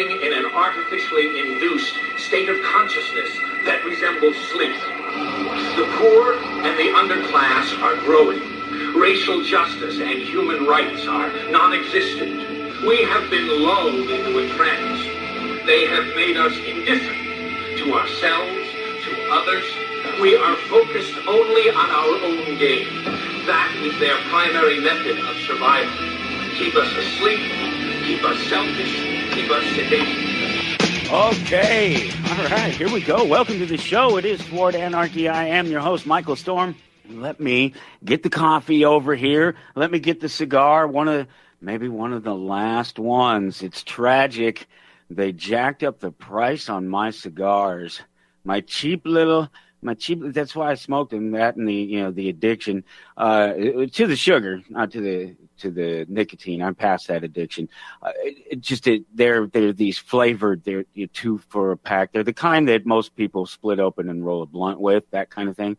living in an artificially induced state of consciousness that resembles sleep. The poor and the underclass are growing. Racial justice and human rights are non-existent. We have been lulled into a trance. They have made us indifferent to ourselves, to others. We are focused only on our own gain. That is their primary method of survival. Keep us asleep, keep us selfish, keep us sedated. Okay, all right, here we go. Welcome to the show. It is Toward Anarchy. I am your host, Michael Storm. Let me get the coffee over here. Let me get the cigar. Maybe one of the last ones. It's tragic. They jacked up the price on my cigars. That's why I smoked them. That and the addiction to the sugar, not to the nicotine. I'm past that addiction. They're these flavored. They're 2 for a pack. They're the kind that most people split open and roll a blunt with. That kind of thing.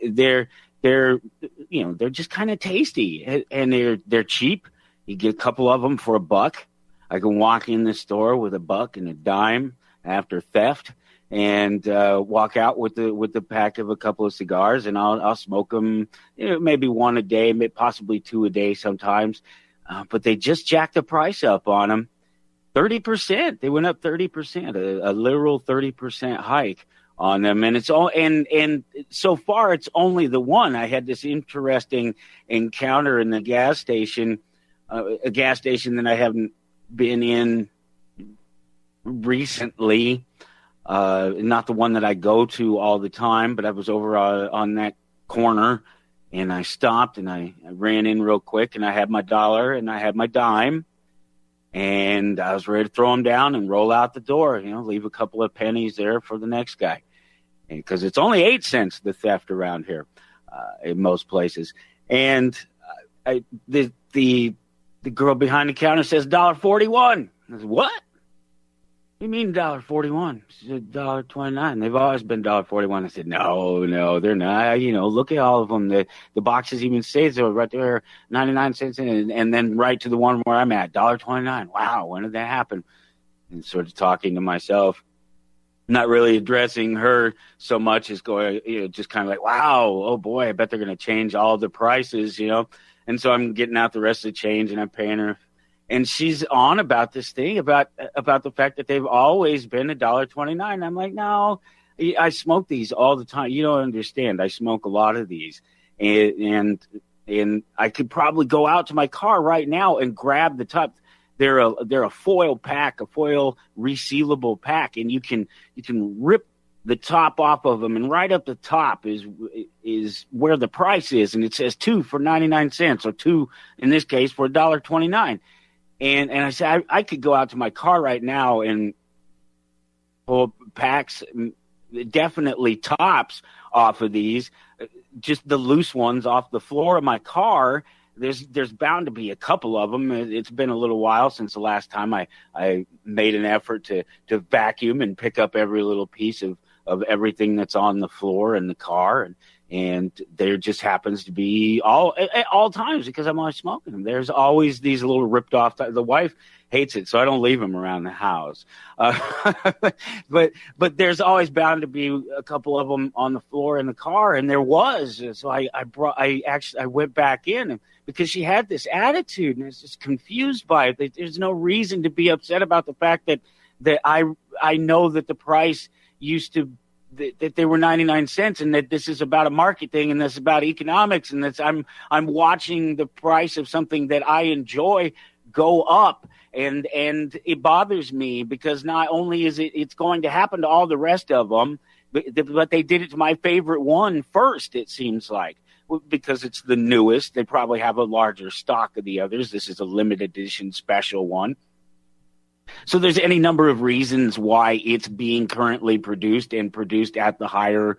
They're just kind of tasty, and they're cheap. You get a couple of them for $1. I can walk in the store with $1 and a dime after theft, and walk out with the pack of a couple of cigars, and I'll smoke them, maybe 1 a day, possibly 2 a day sometimes. But they just jacked the price up on them, 30%. They went up 30%, a literal 30% hike on them, and it's all and so far it's only the one. I had this interesting encounter in the gas station, a gas station that I haven't been in recently, not the one that I go to all the time, but I was over on that corner, and I stopped and I ran in real quick, and I had my $1 and I had my dime, and I was ready to throw them down and roll out the door, leave a couple of pennies there for the next guy, because it's only 8 cents, the theft around here, in most places. And the girl behind the counter says $1.41. I said, what? You mean $1.41? She said $1.29. They've always been $1.41. I said, no, they're not. Look at all of them. The boxes even say so right there, 99 cents, and then right to the one where I'm at, $1.29. Wow, when did that happen? And sort of talking to myself, not really addressing her so much as going, just kind of like, wow, oh boy, I bet they're going to change all the prices, And so I'm getting out the rest of the change, and I'm paying her. And she's on about this thing, about the fact that they've always been $1.29. I'm like, no, I smoke these all the time. You don't understand. I smoke a lot of these. And I could probably go out to my car right now and grab the top. They're a foil pack, a foil resealable pack, and you can rip the top off of them, and right up the top is where the price is, and it says 2 for 99 cents, or 2 in this case for $1.29. And I said I could go out to my car right now and pull packs, definitely tops off of these, just the loose ones off the floor of my car. There's bound to be a couple of them. It's been a little while since the last time I made an effort to vacuum and pick up every little piece of everything that's on the floor in the car, and there just happens to be at all times, because I'm always smoking them. There's always these little ripped off. The wife hates it, so I don't leave them around the house. But there's always bound to be a couple of them on the floor in the car, and there was. So I went back in, because she had this attitude, and I was just confused by it. There's no reason to be upset about the fact that I know that the price used to, that they were 99 cents, and that this is about a market thing, and this is about economics, and that's I'm watching the price of something that I enjoy go up, and it bothers me, because not only is it's going to happen to all the rest of them, but they did it to my favorite one first, it seems like, because it's the newest. They probably have a larger stock of the others. This is a limited edition special one. So there's any number of reasons why it's being currently produced at the higher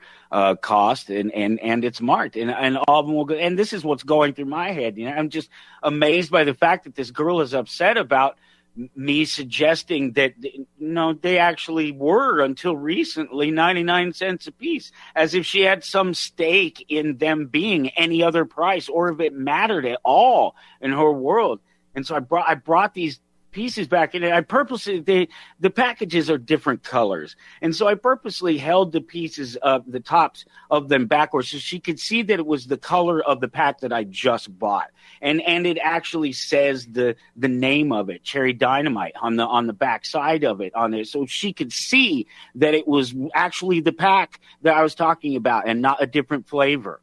cost, and it's marked, and all of them will go. And this is what's going through my head. I'm just amazed by the fact that this girl is upset about me suggesting that they actually were until recently 99 cents a piece, as if she had some stake in them being any other price, or if it mattered at all in her world. And so I brought these pieces back in it. I purposely, the packages are different colors. And so I purposely held the pieces of the tops of them backwards so she could see that it was the color of the pack that I just bought. And it actually says the name of it, Cherry Dynamite, on the back side of it on there. So she could see that it was actually the pack that I was talking about and not a different flavor.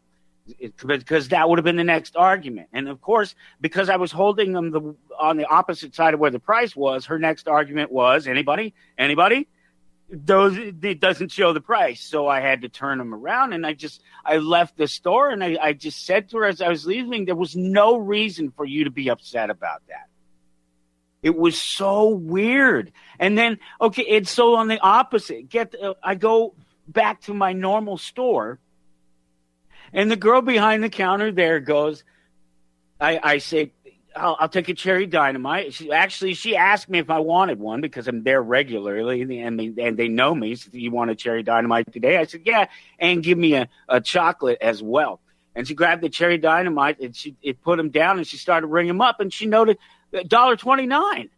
Because that would have been the next argument. And of course, because I was holding them on the opposite side of where the price was, her next argument was, anybody? It doesn't show the price. So I had to turn them around, and I left the store, and I just said to her as I was leaving, there was no reason for you to be upset about that. It was so weird. And then, okay, it's so on the opposite. I go back to my normal store, and the girl behind the counter there goes, I say, I'll take a Cherry Dynamite. She asked me if I wanted one because I'm there regularly, and they know me. So, you want a Cherry Dynamite today? I said, yeah, and give me a chocolate as well. And she grabbed the Cherry Dynamite, and it put them down, and she started ringing them up, and she noted $1.29.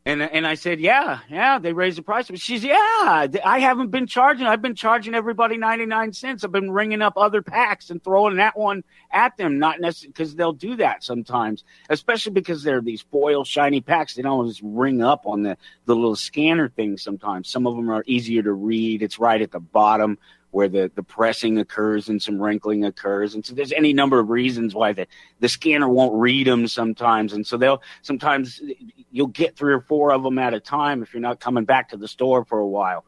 And I said, yeah, they raised the price. But she's, I haven't been charging. I've been charging everybody 99 cents. I've been ringing up other packs and throwing that one at them, not necessarily because they'll do that sometimes, especially because they're these foil shiny packs. They don't just ring up on the little scanner thing sometimes. Some of them are easier to read. It's right at the bottom where the pressing occurs and some wrinkling occurs. And so there's any number of reasons why the scanner won't read them sometimes. And so sometimes you'll get 3 or 4 of them at a time if you're not coming back to the store for a while.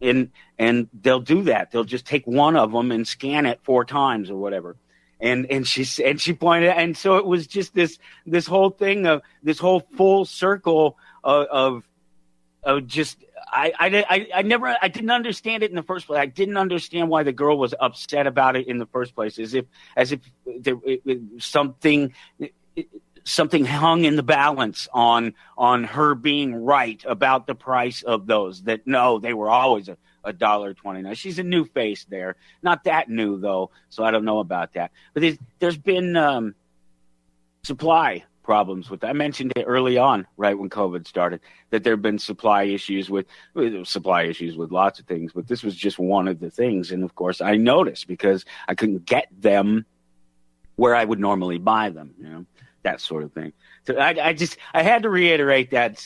And they'll do that. They'll just take one of them and scan it 4 times or whatever. And she pointed, and so it was just this whole thing of this whole full circle of just, I didn't understand it in the first place. I didn't understand why the girl was upset about it in the first place, as if something hung in the balance on her being right about the price of those. That no, they were always $1.29. She's a new face there, not that new though, so I don't know about that. But there's been supply problems with that. I mentioned it early on, right when COVID started, that there have been supply issues with lots of things, but this was just one of the things. And of course, I noticed because I couldn't get them where I would normally buy them, that sort of thing. So I had to reiterate that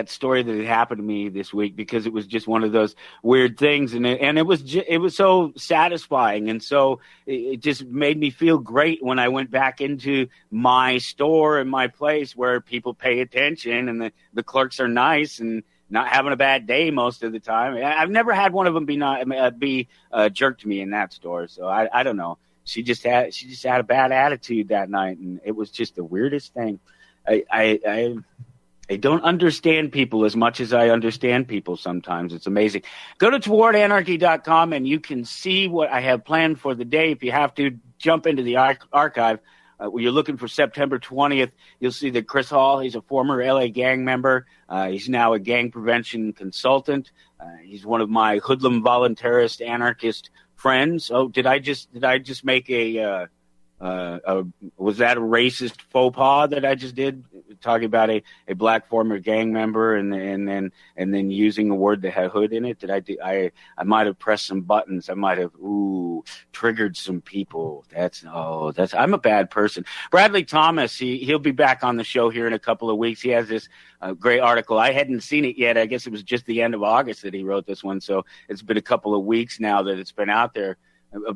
story that had happened to me this week because it was just one of those weird things, and it was so satisfying, and so it just made me feel great when I went back into my store and my place where people pay attention and the clerks are nice and not having a bad day most of the time. I've never had one of them be a jerk to me in that store, so I don't know. She just had a bad attitude that night, and it was just the weirdest thing. I don't understand people as much as I understand people sometimes. It's amazing. Go to towardanarchy.com, and you can see what I have planned for the day. If you have to, jump into the archive. When you're looking for September 20th, you'll see that Chris Hall, he's a former L.A. gang member. He's now a gang prevention consultant. He's one of my hoodlum voluntarist anarchist friends. Oh, did I just make was that a racist faux pas that I just did, talking about a black former gang member and then using a word that had hood in it? I might have pressed some buttons. I might have triggered some people. I'm a bad person. Bradley Thomas, he'll be back on the show here in a couple of weeks. He has this great article. I hadn't seen it yet. I guess it was just the end of August that he wrote this one, so it's been a couple of weeks now that it's been out there.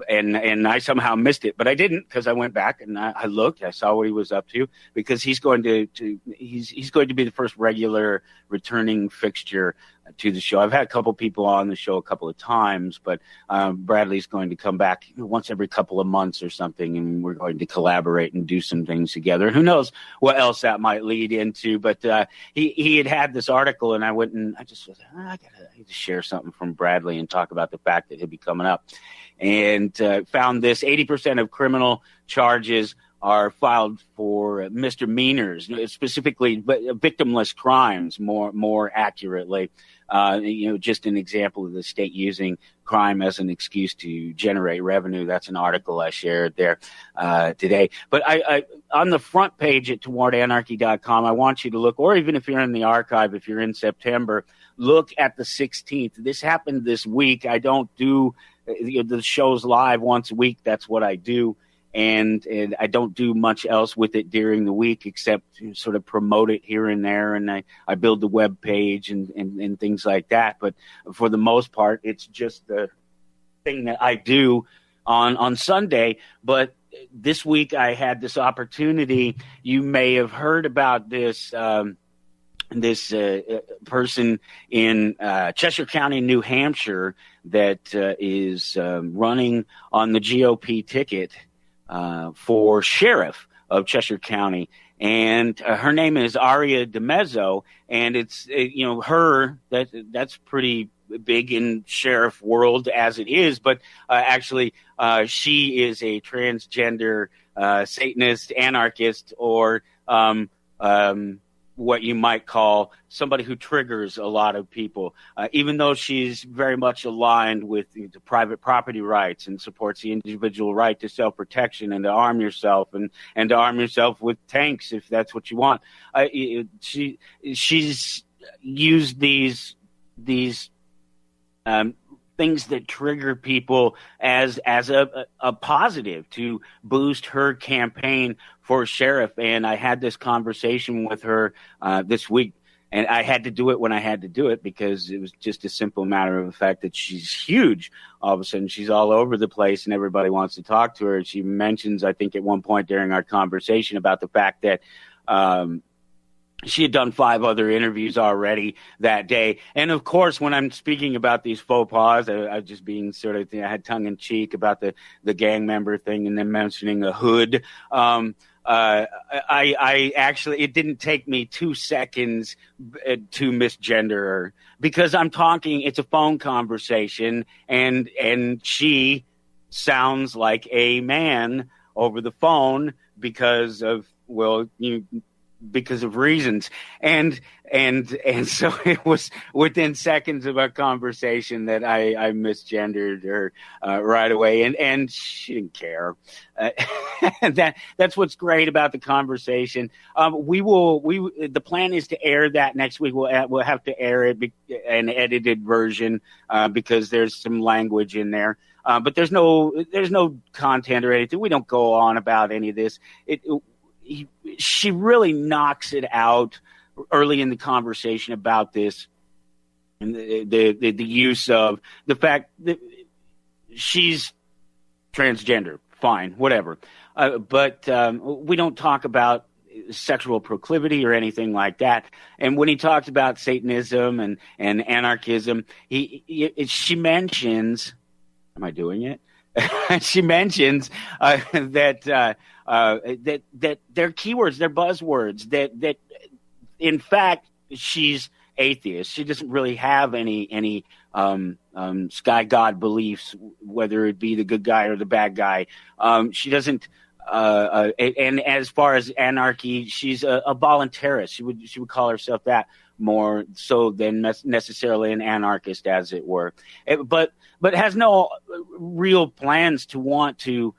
And I somehow missed it, but I didn't, because I went back and I looked. I saw what he was up to, because he's going to be the first regular returning fixture to the show. I've had a couple people on the show a couple of times, but Bradley's going to come back once every couple of months or something, and we're going to collaborate and do some things together. Who knows what else that might lead into? But he had this article, and I went and I just was I need to share something from Bradley and talk about the fact that he'll be coming up. And found this: 80% of criminal charges are filed for misdemeanors, specifically victimless crimes, more accurately. Just an example of the state using crime as an excuse to generate revenue. That's an article I shared there today. But I on the front page at towardanarchy.com, I want you to look, or even if you're in the archive, if you're in September, look at the 16th. This happened this week. I don't do the shows live once a week. That's what I do. And I don't do much else with it during the week except sort of promote it here and there. And I build the web page and things like that. But for the most part, it's just the thing that I do on Sunday. But this week I had this opportunity. You may have heard about this person in Cheshire County, New Hampshire, that is running on the GOP ticket for sheriff of Cheshire County, and her name is Aria DeMezzo, and it's that's pretty big in sheriff world as it is, but actually she is a transgender Satanist, anarchist, or what you might call somebody who triggers a lot of people, even though she's very much aligned with the private property rights and supports the individual right to self-protection and to arm yourself and to arm yourself with tanks if that's what you want. She's used these things that trigger people as a positive to boost her campaign for sheriff. And I had this conversation with her this week, and I had to do it when I had to do it because it was just a simple matter of the fact that she's huge. All of a sudden, she's all over the place, and everybody wants to talk to her. She mentions, I think, at one point during our conversation about the fact that she had done 5 other interviews already that day. And of course, when I'm speaking about these faux pas, I was just being sort of, I had tongue in cheek about the gang member thing and then mentioning a hood. I actually, it didn't take me 2 seconds to misgender her because I'm talking, it's a phone conversation and she sounds like a man over the phone because of, because of reasons. And so it was within seconds of our conversation that I misgendered her right away, and she didn't care. That's what's great about the conversation. The plan is to air that next week. We'll have to air it an edited version because there's some language in there. But there's no content or anything. We don't go on about any of this. She really knocks it out early in the conversation about this and the use of the fact that she's transgender. Fine, whatever. But we don't talk about sexual proclivity or anything like that. And when he talks about Satanism and anarchism, she mentions, am I doing it? She mentions that they're keywords, they're buzzwords. That in fact she's atheist. She doesn't really have any sky god beliefs, whether it be the good guy or the bad guy. She doesn't. And as far as anarchy, she's a voluntarist. She would call herself that more so than necessarily an anarchist, as it were. But has no real plans to want to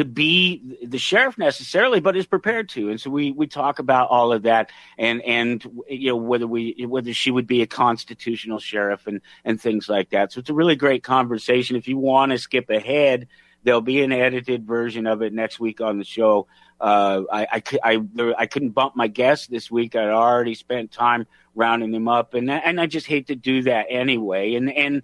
be the sheriff necessarily, but is prepared to. And so we talk about all of that and whether she would be a constitutional sheriff and things like that. So it's a really great conversation. If you want to skip ahead, there'll be an edited version of it next week on the show. I couldn't bump my guests this week. I'd already spent time rounding them up, and I just hate to do that anyway. And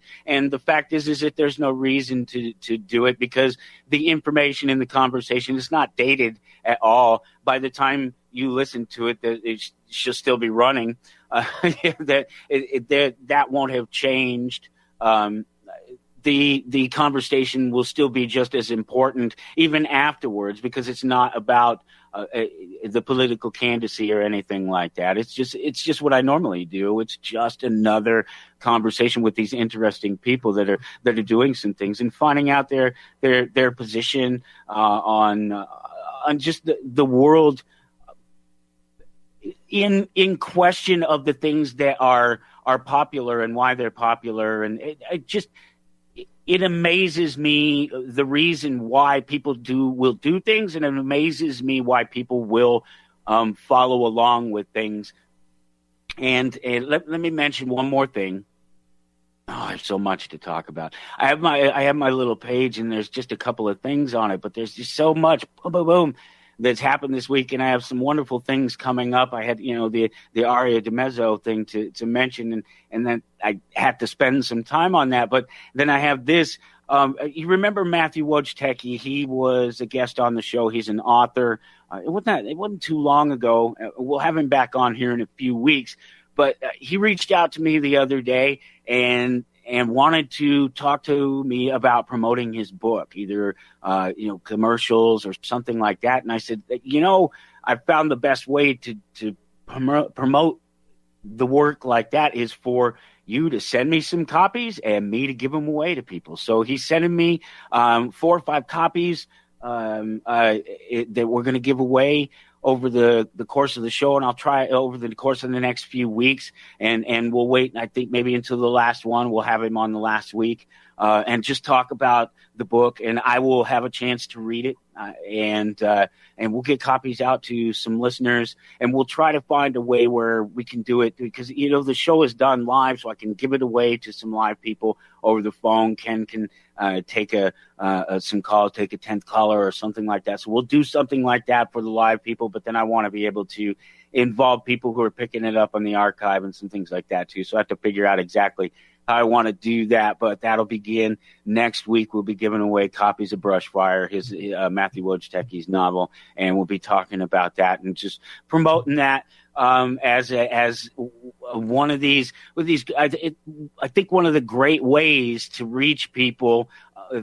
the fact is that there's no reason to do it because the information in the conversation is not dated at all. By the time you listen to it, she'll still be running. That won't have changed. The conversation will still be just as important even afterwards because it's not about the political candidacy or anything like that. It's just what I normally do. It's just another conversation with these interesting people that are doing some things and finding out their position on just the world in question of the things that are popular and why they're popular. And it amazes me the reason why people will do things, and it amazes me why people will follow along with things. And let me mention one more thing. Oh, I have so much to talk about. I have my little page, and there's just a couple of things on it, but there's just so much boom, boom, boom, that's happened this week, and I have some wonderful things coming up. I had, the Aria de Mezzo thing to mention, and then I had to spend some time on that. But then I have this. You remember Matthew Wojtecki? He was a guest on the show. He's an author. It wasn't too long ago. We'll have him back on here in a few weeks. But he reached out to me the other day and wanted to talk to me about promoting his book, either commercials or something like that. And I said, I found the best way to promote the work like that is for you to send me some copies and me to give them away to people. So he's sending me 4 or 5 copies that we're going to give away over the course of the show, and I'll try over the course of the next few weeks, and we'll wait, I think, maybe until the last one. We'll have him on the last week and just talk about the book, and I will have a chance to read it, and we'll get copies out to some listeners, and we'll try to find a way where we can do it, because the show is done live, so I can give it away to some live people over the phone. Ken can take some calls, take a 10th caller or something like that. So we'll do something like that for the live people, but then I want to be able to involve people who are picking it up on the archive and some things like that too. So I have to figure out exactly how I want to do that, but that'll begin next week. We'll be giving away copies of Brushfire, his Matthew Wojtecki's novel, and we'll be talking about that and just promoting that as one of these. I think one of the great ways to reach people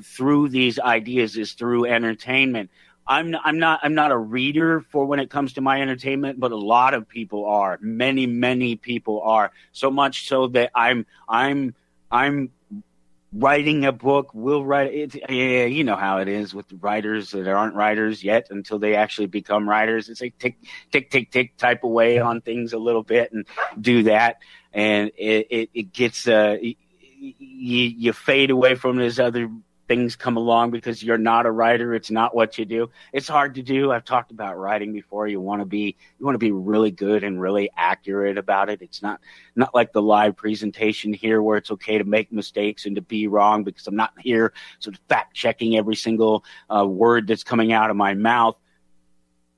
through these ideas is through entertainment. I'm not a reader for when it comes to my entertainment, but a lot of people are. Many people are. So much so that I'm writing a book. We'll write it. Yeah, you know how it is with the writers that aren't writers yet until they actually become writers. It's like tick type of way on things a little bit and do that, and it gets you fade away from this other things come along because you're not a writer. It's not what you do. It's hard to do. I've talked about writing before. You want to be really good and really accurate about it. It's not like the live presentation here where it's okay to make mistakes and to be wrong, because I'm not here sort of fact checking every single word that's coming out of my mouth.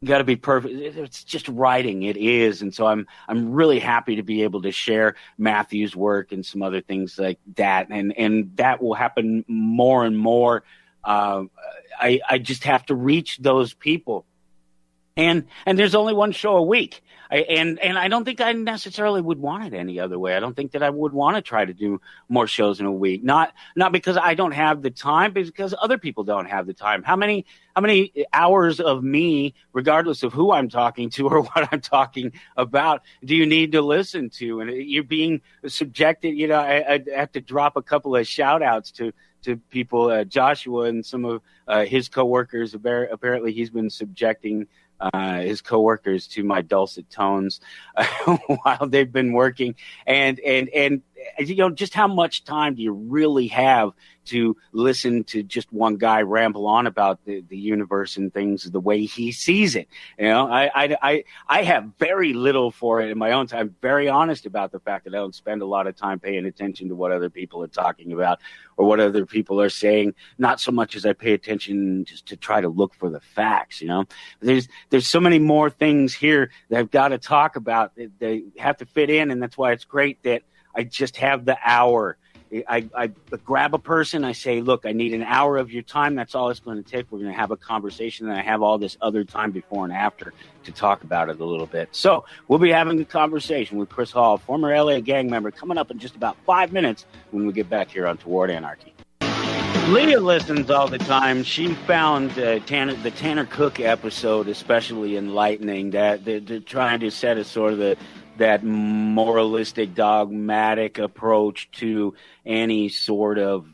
You got to be perfect. It's just writing. It is. And so I'm really happy to be able to share Matthew's work and some other things like that. And that will happen more and more. I just have to reach those people. And there's only one show a week. And I don't think I necessarily would want it any other way. I don't think that I would want to try to do more shows in a week. Not because I don't have the time, but because other people don't have the time. How many hours of me, regardless of who I'm talking to or what I'm talking about, do you need to listen to? And you're being subjected. I have to drop a couple of shout outs to people, Joshua and some of his coworkers. Apparently he's been subjecting his coworkers to my dulcet tones while they've been working, and just how much time do you really have to listen to just one guy ramble on about the universe and things the way he sees it? I have very little for it in my own time. Very honest about the fact that I don't spend a lot of time paying attention to what other people are talking about or what other people are saying, not so much as I pay attention just to try to look for the facts. There's so many more things here that I've got to talk about. They have to fit in, and that's why it's great that I just have the hour. I grab a person. I say, look, I need an hour of your time. That's all it's going to take. We're going to have a conversation, and I have all this other time before and after to talk about it a little bit. So we'll be having a conversation with Chris Hall, former L.A. gang member, coming up in just about 5 minutes when we get back here on Toward Anarchy. Leah listens all the time. She found the Tanner Cook episode especially enlightening. That they're trying to set a sort of that moralistic, dogmatic approach to any sort of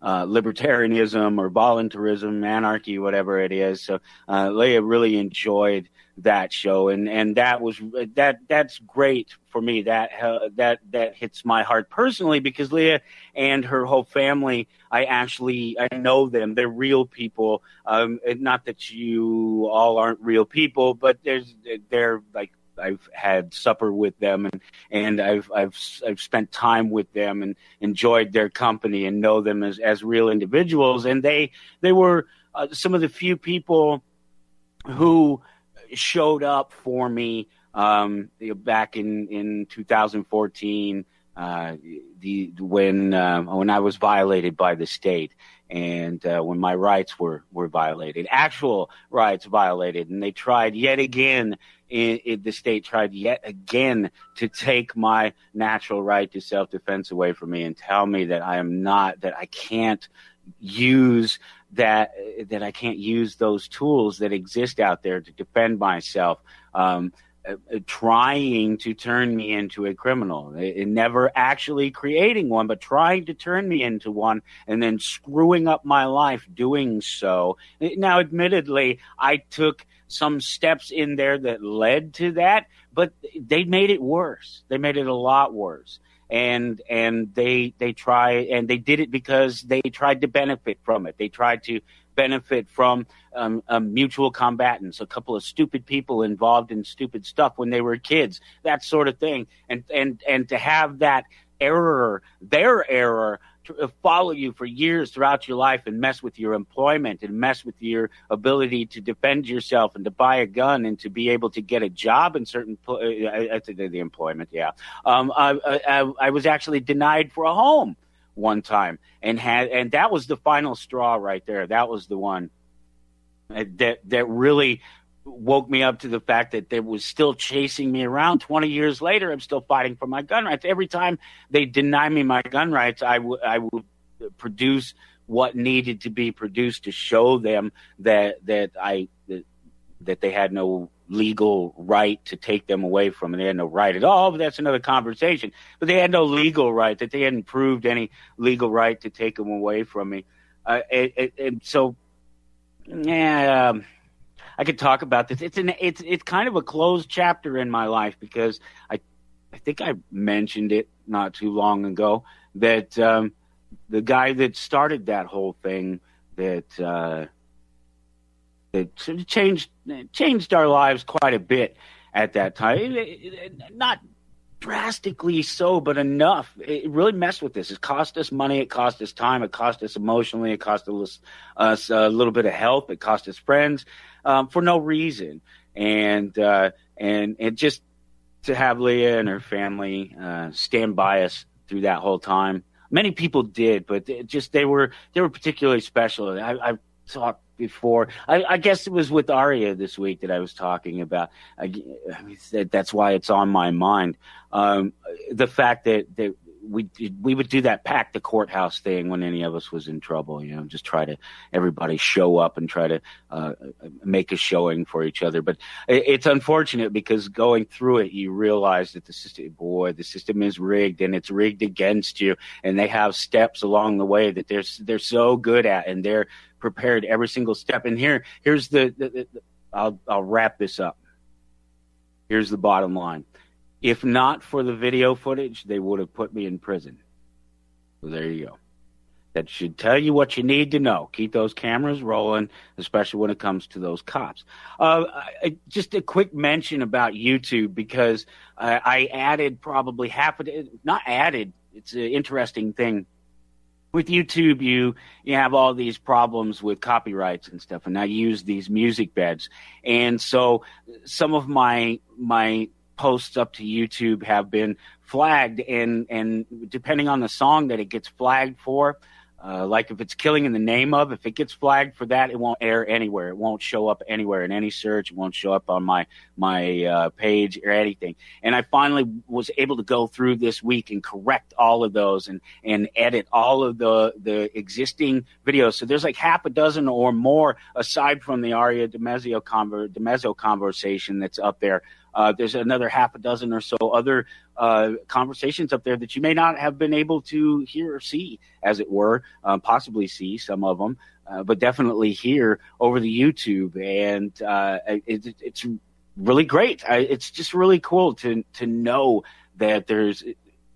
libertarianism or voluntarism, anarchy, whatever it is. So Leah really enjoyed that show, and that's great for me. That hits my heart personally, because Leah and her whole family, I know them. They're real people. Not that you all aren't real people, but they're like, I've had supper with them, and I've spent time with them and enjoyed their company and know them as real individuals. And they were some of the few people who showed up for me back in 2014, when I was violated by the state, and when my rights were violated, actual rights violated, and they tried yet again. The state tried yet again to take my natural right to self-defense away from me and tell me that I can't use I can't use those tools that exist out there to defend myself, trying to turn me into a criminal, never actually creating one, but trying to turn me into one, and then screwing up my life doing so. Now, admittedly, I took some steps in there that led to that, but they made it worse. They made it a lot worse. And they did it because they tried to benefit from it. They tried to benefit from mutual combatants, a couple of stupid people involved in stupid stuff when they were kids, that sort of thing. And to have that their error, follow you for years throughout your life and mess with your employment and mess with your ability to defend yourself and to buy a gun and to be able to get a job in certain the employment. Yeah. I was actually denied for a home one time, and that was the final straw right there. That was the one that really woke me up to the fact that they was still chasing me around 20 years later. I'm still fighting for my gun rights. Every time they deny me my gun rights, I would produce what needed to be produced to show them that they had no legal right to take them away from me. They had no right at all, but that's another conversation. But they had no legal right, that they hadn't proved any legal right to take them away from me. And so, yeah, I could talk about this. It's kind of a closed chapter in my life, because I think I mentioned it not too long ago that the guy that started that whole thing that sort of changed our lives quite a bit at that time. Not drastically so, but enough. It really messed with us. It cost us money. It cost us time. It cost us emotionally. It cost us a little bit of health. It cost us friends for no reason. And just to have Leah and her family stand by us through that whole time. Many people did, but they were particularly special. I've talked before. I guess it was with Aria this week that I was talking about. That's why it's on my mind. The fact that we would do that pack the courthouse thing when any of us was in trouble, just try to everybody show up and try to make a showing for each other. But it's unfortunate, because going through it, you realize that the system is rigged, and it's rigged against you. And they have steps along the way that they're so good at, and they're prepared every single step. And here's I'll wrap this up. Here's the bottom line. If not for the video footage, they would have put me in prison. So there you go. That should tell you what you need to know. Keep those cameras rolling, especially when it comes to those cops. Just a quick mention about YouTube, because I added probably not added, it's an interesting thing. With YouTube, you have all these problems with copyrights and stuff, and I use these music beds. And so some of my posts up to YouTube have been flagged, and depending on the song that it gets flagged for, like if it's Killing in the Name Of, if it gets flagged for that, it won't air anywhere. It won't show up anywhere in any search. It won't show up on my page or anything. And I finally was able to go through this week and correct all of those and edit all of the existing videos. So there's like half a dozen or more, aside from the Aria DiMezzo conversation that's up there. There's another half a dozen or so other conversations up there that you may not have been able to hear or see, as it were, possibly see some of them, but definitely hear over the YouTube. And it's really great. It's just really cool to know that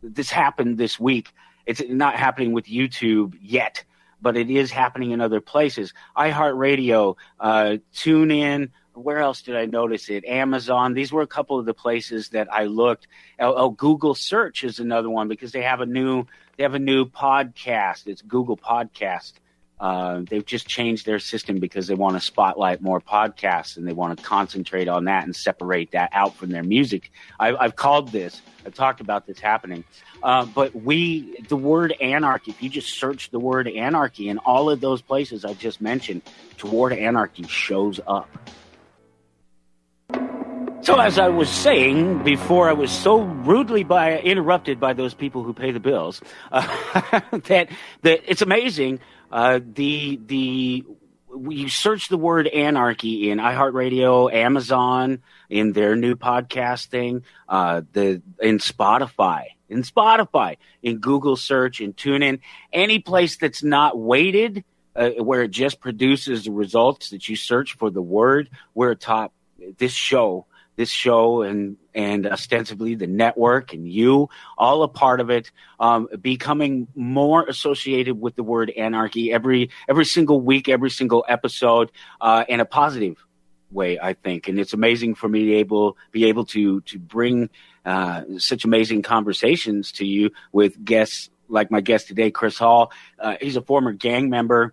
this happened this week. It's not happening with YouTube yet, but it is happening in other places. iHeartRadio, TuneIn. Where else did I notice it? Amazon. These were a couple of the places that I looked. Google Search is another one because they have a new podcast. It's Google Podcast. They've just changed their system because they want to spotlight more podcasts and they want to concentrate on that and separate that out from their music. I've called this. I've talked about this happening. But the word anarchy, if you just search the word anarchy in all of those places I just mentioned, Toward Anarchy shows up. So as I was saying before, I was so rudely interrupted by those people who pay the bills that it's amazing. You search the word anarchy in iHeartRadio, Amazon, in their new podcast thing, in Spotify, in Google Search, in TuneIn, any place that's not weighted, where it just produces the results that you search for the word. We're atop this show and ostensibly the network and you, all a part of it, becoming more associated with the word anarchy every single week, every single episode, in a positive way, I think. And it's amazing for me to be able to bring such amazing conversations to you with guests like my guest today, Chris Hall. He's a former gang member.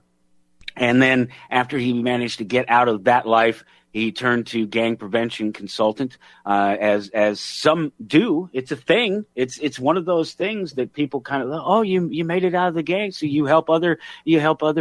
And then after he managed to get out of that life, he turned to gang prevention consultant, as some do. It's a thing. It's one of those things that people kind of, oh, you made it out of the gang, so you help other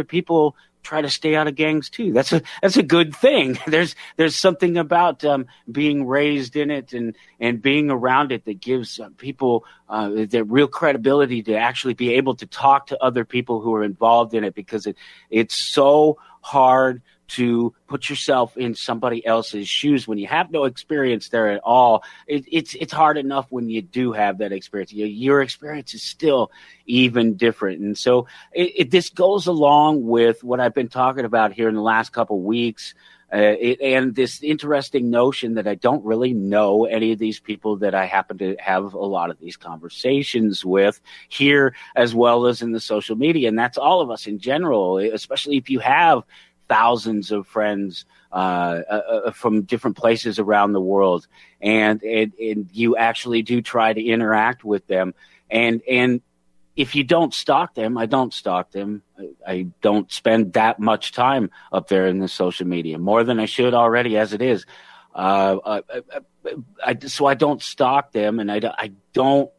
people try to stay out of gangs too. That's a good thing. There's something about being raised in it and being around it that gives people the real credibility to actually be able to talk to other people who are involved in it, because it's so hard to put yourself in somebody else's shoes when you have no experience there at all. It's hard enough when you do have that experience. Your experience is still even different. And so this goes along with what I've been talking about here in the last couple of weeks, and this interesting notion that I don't really know any of these people that I happen to have a lot of these conversations with here, as well as in the social media. And that's all of us in general, especially if you have thousands of friends from different places around the world, and you actually do try to interact with them. And if you don't stalk them, I don't stalk them. I don't spend that much time up there in the social media, more than I should already as it is. So I don't stalk them, and I don't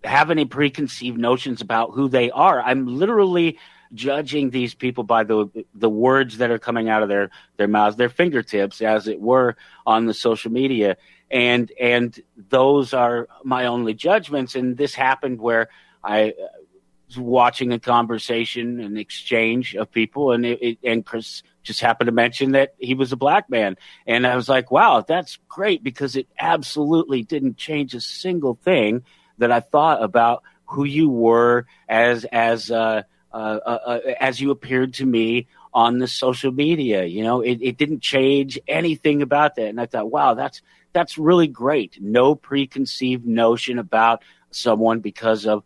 have any preconceived notions about who they are. I'm literally judging these people by the words that are coming out of their mouths, their fingertips, as it were, on the social media. And those are my only judgments. And this happened where I was watching a conversation, an exchange of people, and Chris just happened to mention that he was a black man. And I was like, wow, that's great, because it absolutely didn't change a single thing that I thought about who you were as you appeared to me on the social media. It didn't change anything about that. And I thought, wow, that's really great. No preconceived notion about someone because of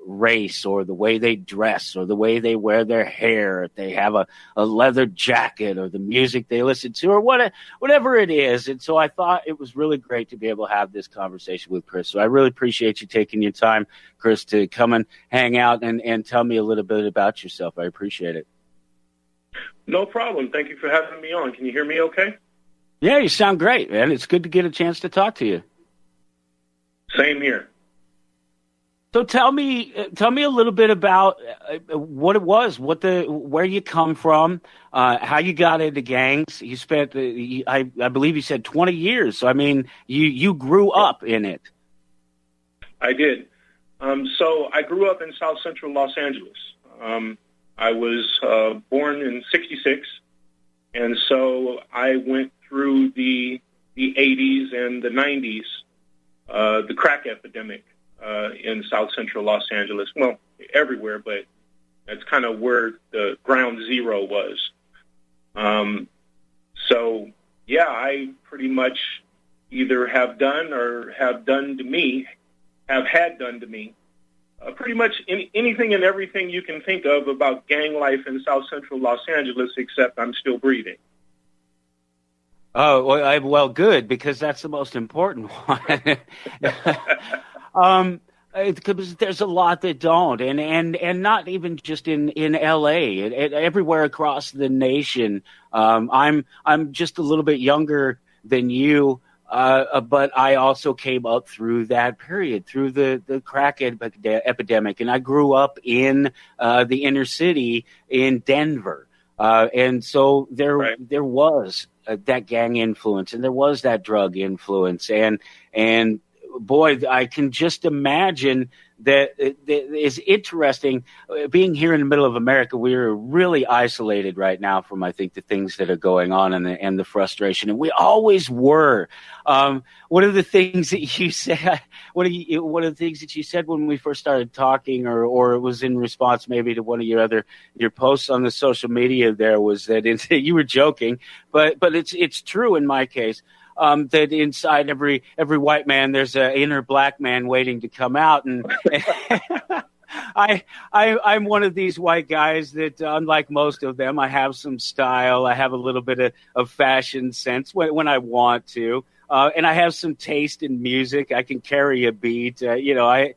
race, or the way they dress, or the way they wear their hair, if they have a leather jacket, or the music they listen to, or whatever it is. And so I thought it was really great to be able to have this conversation with Chris. So I really appreciate you taking your time, Chris, to come and hang out and tell me a little bit about yourself. I appreciate it. No problem. Thank you for having me on. Can you hear me okay? Yeah, you sound great, man. It's good to get a chance to talk to you. Same here. So tell me a little bit about what it was, where you come from, how you got into gangs. You spent, I believe you said 20 years. So I mean, you grew up in it. I did. So I grew up in South Central Los Angeles. I was born in '66, and so I went through the the 80s and the 90s, the crack epidemic in South Central Los Angeles. Well, everywhere, but that's kind of where the ground zero was. So, yeah, I pretty much either have done or have had done to me, pretty much anything and everything you can think of about gang life in South Central Los Angeles, except I'm still breathing. Oh, well, good, because that's the most important one. Because there's a lot that don't, and not even just in L.A. Everywhere across the nation. I'm just a little bit younger than you, but I also came up through that period, through the crack epidemic, and I grew up in the inner city in Denver, and so there was that gang influence, and there was that drug influence, and boy, I can just imagine that it is interesting. Being here in the middle of America, we're really isolated right now from, I think, the things that are going on and the frustration, and we always were. One of the things that you said, one of the things that you said when we first started talking, or it was in response maybe to one of your posts on the social media, there was that you were joking, but it's true in my case. That inside every white man, there's an inner black man waiting to come out, and I'm one of these white guys that, unlike most of them, I have some style. I have a little bit of fashion sense when I want to, and I have some taste in music. I can carry a beat. I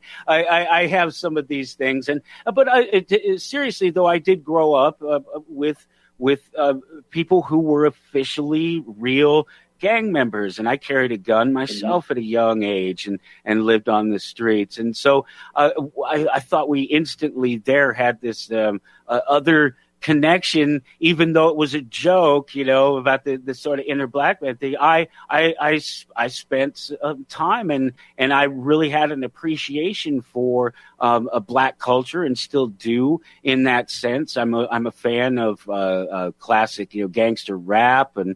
have some of these things, but seriously though, I did grow up with people who were officially real gang members, and I carried a gun myself at a young age and lived on the streets. And so I thought we instantly there had this other connection, even though it was a joke, about the sort of inner black man thing. I spent time and I really had an appreciation for a black culture, and still do in that sense. I'm a fan of classic, gangster rap and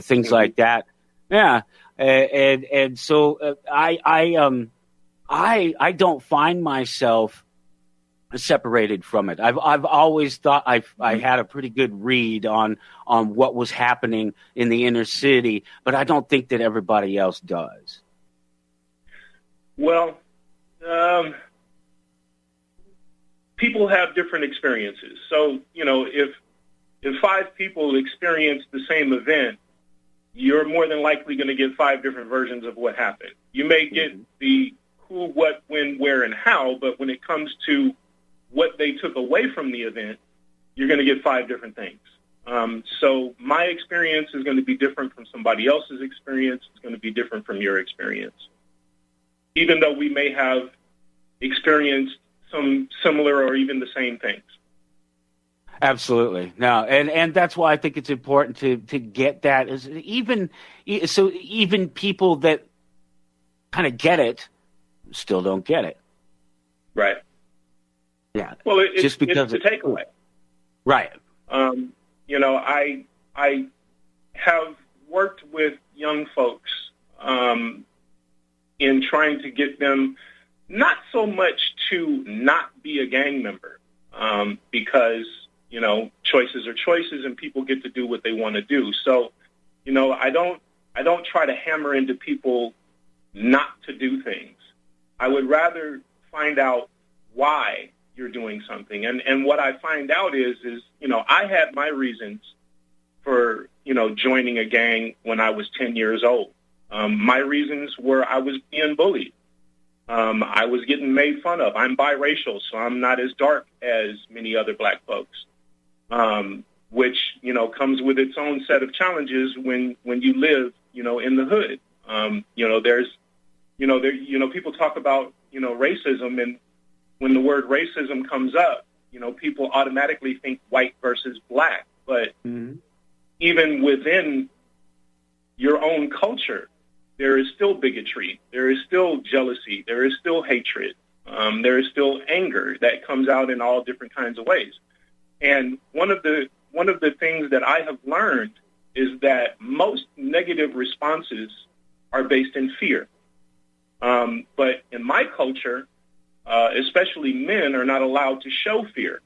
things like that. Yeah, and so I don't find myself separated from it. I've always thought I had a pretty good read on what was happening in the inner city, but I don't think that everybody else does. Well, people have different experiences. So, if 5 people experience the same event, you're more than likely going to get 5 different versions of what happened. You may get the who, what, when, where, and how, but when it comes to what they took away from the event, you're going to get 5 different things. So my experience is going to be different from somebody else's experience. It's going to be different from your experience, even though we may have experienced some similar or even the same things. Absolutely. No, and that's why I think it's important to get that, is even people that kind of get it still don't get it. Right. Yeah. Well, it's just because it's a takeaway. Right. I have worked with young folks in trying to get them not so much to not be a gang member, because choices are choices, and people get to do what they want to do. So, I don't try to hammer into people not to do things. I would rather find out why you're doing something. And what I find out is I had my reasons for, joining a gang when I was 10 years old. My reasons were I was being bullied. I was getting made fun of. I'm biracial, so I'm not as dark as many other black folks, which, comes with its own set of challenges when you live, in the hood. People talk about, racism, and when the word racism comes up, people automatically think white versus black. But even within your own culture, there is still bigotry. There is still jealousy. There is still hatred. There is still anger that comes out in all different kinds of ways. And one of the things that I have learned is that most negative responses are based in fear. But in my culture, especially men are not allowed to show fear.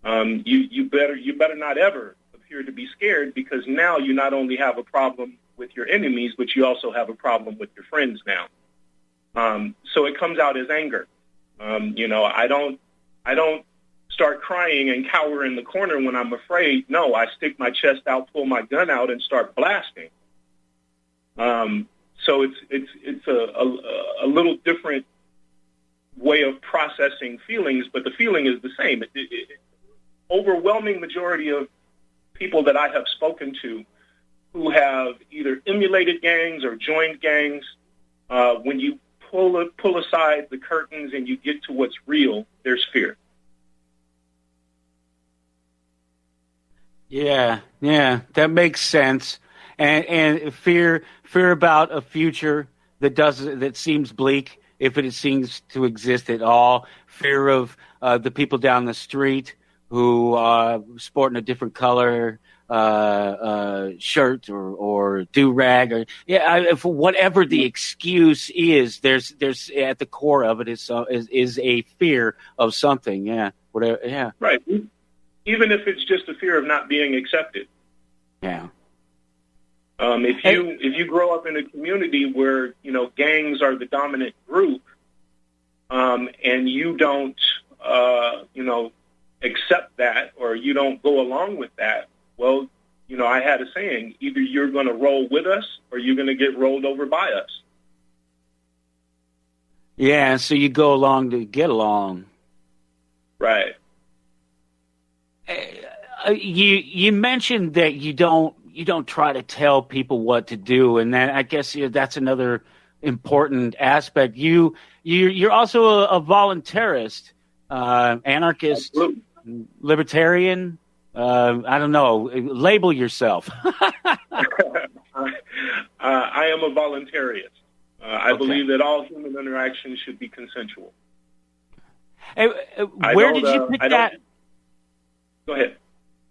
You better not ever appear to be scared, because now you not only have a problem with your enemies, but you also have a problem with your friends now. So it comes out as anger. I don't start crying and cower in the corner when I'm afraid. No, I stick my chest out, pull my gun out, and start blasting. So it's a little different way of processing feelings, but the feeling is the same. Overwhelming majority of people that I have spoken to who have either emulated gangs or joined gangs, when you pull aside the curtains and you get to what's real, there's fear. Yeah, that makes sense. And fear about a future that seems bleak, if it seems to exist at all. Fear of the people down the street who sporting a different color shirt or do-rag, or for whatever the excuse is, there's at the core of it is a fear of something. Yeah, whatever. Yeah, right. Even if it's just a fear of not being accepted. Yeah. If you grow up in a community where gangs are the dominant group, and you don't accept that, or you don't go along with that, well, I had a saying: either you're going to roll with us, or you're going to get rolled over by us. Yeah, so you go along to get along. Right. You mentioned that you don't try to tell people what to do, and then I guess that's another important aspect. You're also a voluntarist, anarchist, Absolutely. Libertarian. I don't know. Label yourself. I am a voluntarist. I believe that all human interactions should be consensual. Where did you pick that? Go ahead.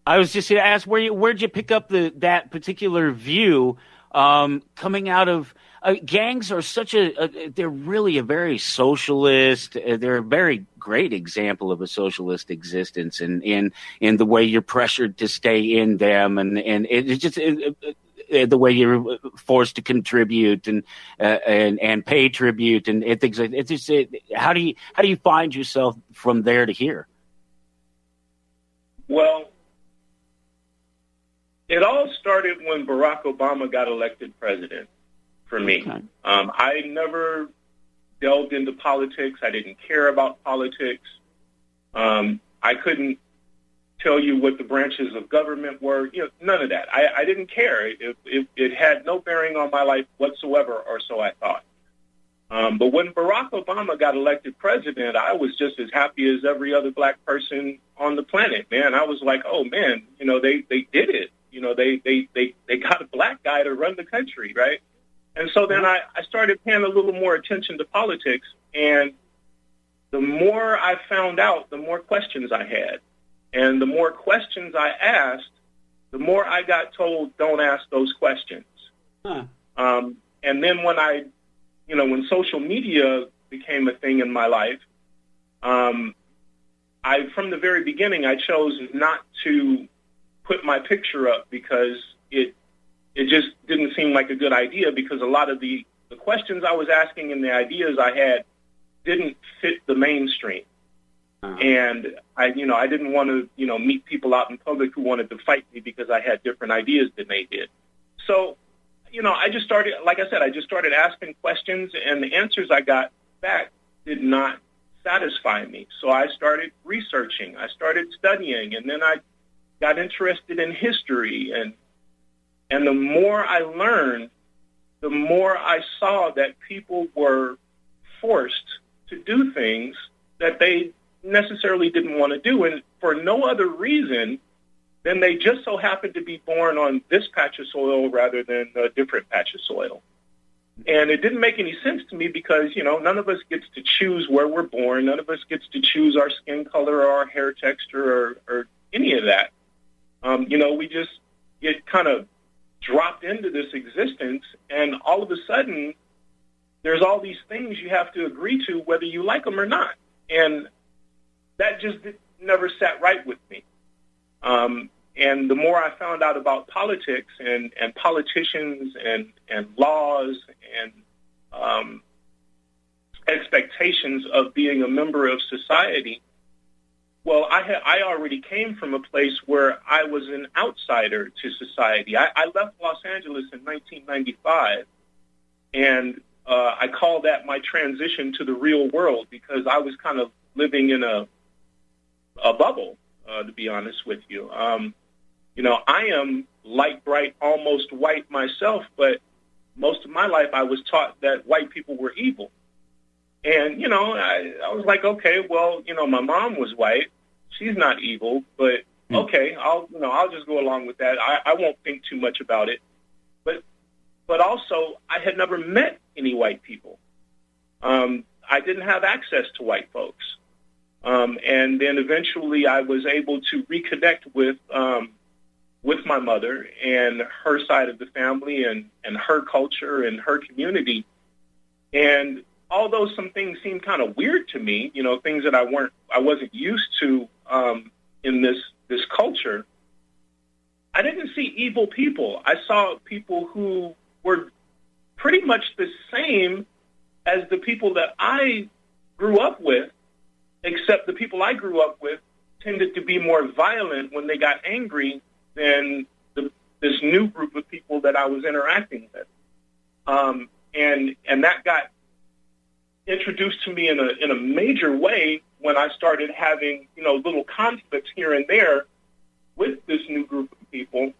I was just going to ask, where'd you pick up that particular view, coming out of gangs are they're really a very socialist. They're a very great example of a socialist existence, and in the way you're pressured to stay in them, and it's just the way you're forced to contribute and pay tribute and things like that. It's just, how do you find yourself from there to here? Well, it all started when Barack Obama got elected president for me. Okay. I never delved into politics. I didn't care about politics. I couldn't tell you what the branches of government were. None of that. I didn't care. It had no bearing on my life whatsoever, or so I thought. But when Barack Obama got elected president, I was just as happy as every other black person on the planet, man. I was like, oh, man, they did it. They got a black guy to run the country, right? And so then I started paying a little more attention to politics, and the more I found out, the more questions I had. And the more questions I asked, the more I got told, don't ask those questions. Huh. And then when social media became a thing in my life, from the very beginning, I chose not to put my picture up because it just didn't seem like a good idea, because a lot of the questions I was asking and the ideas I had didn't fit the mainstream. Uh-huh. And I didn't want to, meet people out in public who wanted to fight me because I had different ideas than they did. So, I just started asking questions, and the answers I got back did not satisfy me. So I started researching, I started studying, and then I got interested in history. And the more I learned, the more I saw that people were forced to do things that they necessarily didn't want to do, and for no other reason than they just so happened to be born on this patch of soil rather than a different patch of soil. And it didn't make any sense to me because, none of us gets to choose where we're born. None of us gets to choose our skin color or our hair texture or any of that. We just get kind of dropped into this existence, and all of a sudden, there's all these things you have to agree to, whether you like them or not. And that just never sat right with me. And the more I found out about politics and politicians and laws and expectations of being a member of society, well, I already came from a place where I was an outsider to society. I left Los Angeles in 1995, and I call that my transition to the real world, because I was kind of living in a bubble, to be honest with you. I am light, bright, almost white myself, but most of my life I was taught that white people were evil. And, I was like, okay, well, my mom was white. She's not evil, but okay, I'll just go along with that. I won't think too much about it. But also, I had never met any white people. I didn't have access to white folks. And then eventually I was able to reconnect with my mother and her side of the family and her culture and her community. And although some things seemed kind of weird to me, things that I wasn't used to in this culture, I didn't see evil people. I saw people who were pretty much the same as the people that I grew up with, except the people I grew up with tended to be more violent when they got angry than this new group of people that I was interacting with. And that got introduced to me in a major way when I started having, little conflicts here and there with this new group of people.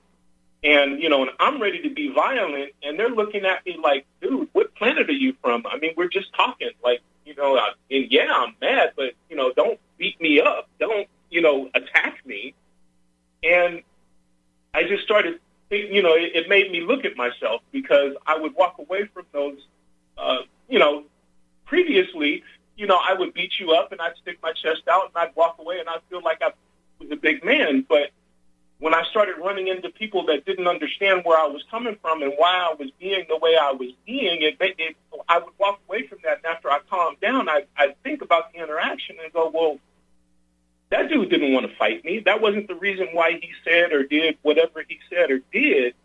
And, and I'm ready to be violent, and they're looking at me like, dude, what planet are you from? I mean, we're just talking, like, and yeah, I'm mad, but, don't beat me up. Don't, attack me. And I just started, it made me look at myself, because I would walk away from those, previously, I would beat you up and I'd stick my chest out and I'd walk away and I'd feel like I was a big man. But when I started running into people that didn't understand where I was coming from and why I was being the way I was being, I would walk away from that. And after I calmed down, I'd think about the interaction and go, well, that dude didn't want to fight me. That wasn't the reason why he said or did whatever he said or did.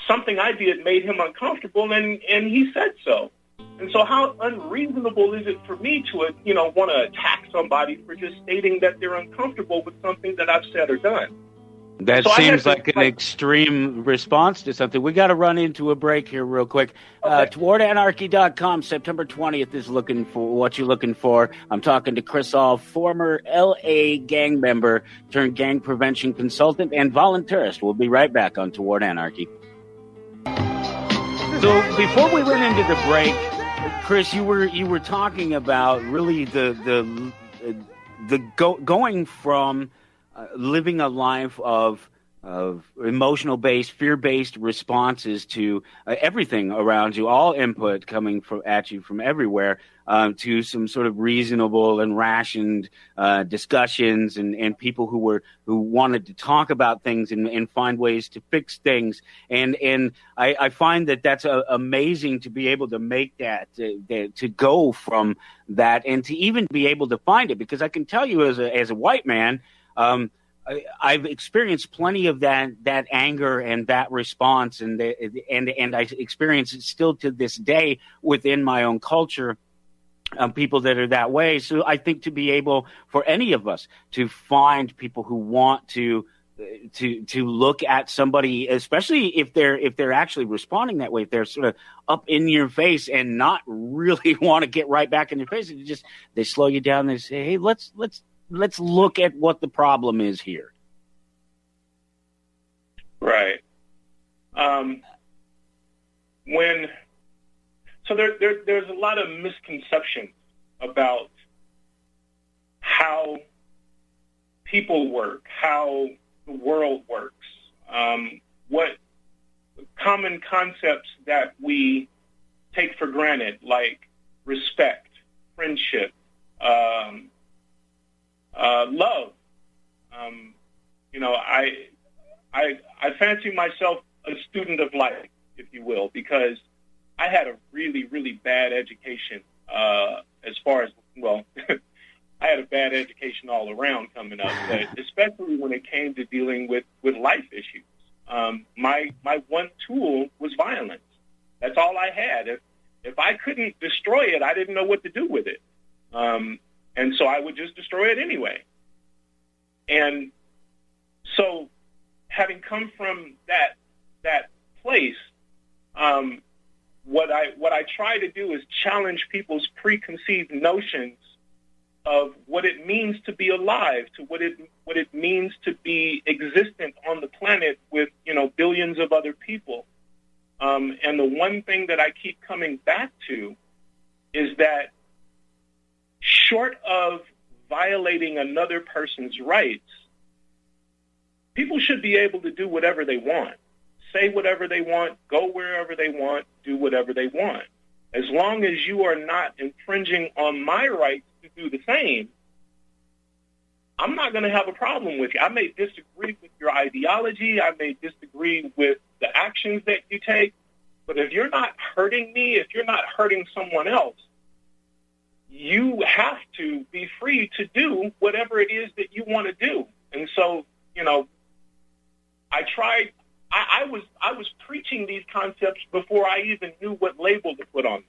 Something I did made him uncomfortable, and he said so. And so how unreasonable is it for me to, want to attack somebody for just stating that they're uncomfortable with something that I've said or done? That so seems like an extreme response to something. We got to run into a break here real quick. Okay. TowardAnarchy.com, September 20th is looking for what you're looking for. I'm talking to Chris All, former L.A. gang member turned gang prevention consultant and voluntarist. We'll be right back on Toward Anarchy. So before we went into the break, Chris, you were talking about really the going from living a life of emotional-based, fear-based responses to everything around you, all input coming at you from everywhere, to some sort of reasonable and rationed discussions and people who wanted to talk about things and find ways to fix things. And I find that that's amazing to be able to make that, to go from that and to even be able to find it, because I can tell you as a white man, I've experienced plenty of that anger and that response, and I experience it still to this day within my own culture. People that are that way. So I think to be able for any of us to find people who want to look at somebody, especially if they're actually responding that way, if they're sort of up in your face and not really want to get right back in your face, they slow you down. They say, hey, let's look at what the problem is here. Right. There's a lot of misconceptions about how people work, how the world works, what common concepts that we take for granted, like respect, friendship, love. I fancy myself a student of life, if you will, because I had a really, really bad education as far as, well, I had a bad education all around coming up, but especially when it came to dealing with life issues. My one tool was violence. That's all I had. If I couldn't destroy it, I didn't know what to do with it. And so I would just destroy it anyway. And so having come from that place, what I try to do is challenge people's preconceived notions of what it means to be alive, to what it means to be existent on the planet with, billions of other people. And the one thing that I keep coming back to is that short of violating another person's rights, people should be able to do whatever they want, say whatever they want, go wherever they want, do whatever they want. As long as you are not infringing on my rights to do the same, I'm not going to have a problem with you. I may disagree with your ideology. I may disagree with the actions that you take. But if you're not hurting me, if you're not hurting someone else, you have to be free to do whatever it is that you want to do. And so, I was preaching these concepts before I even knew what label to put on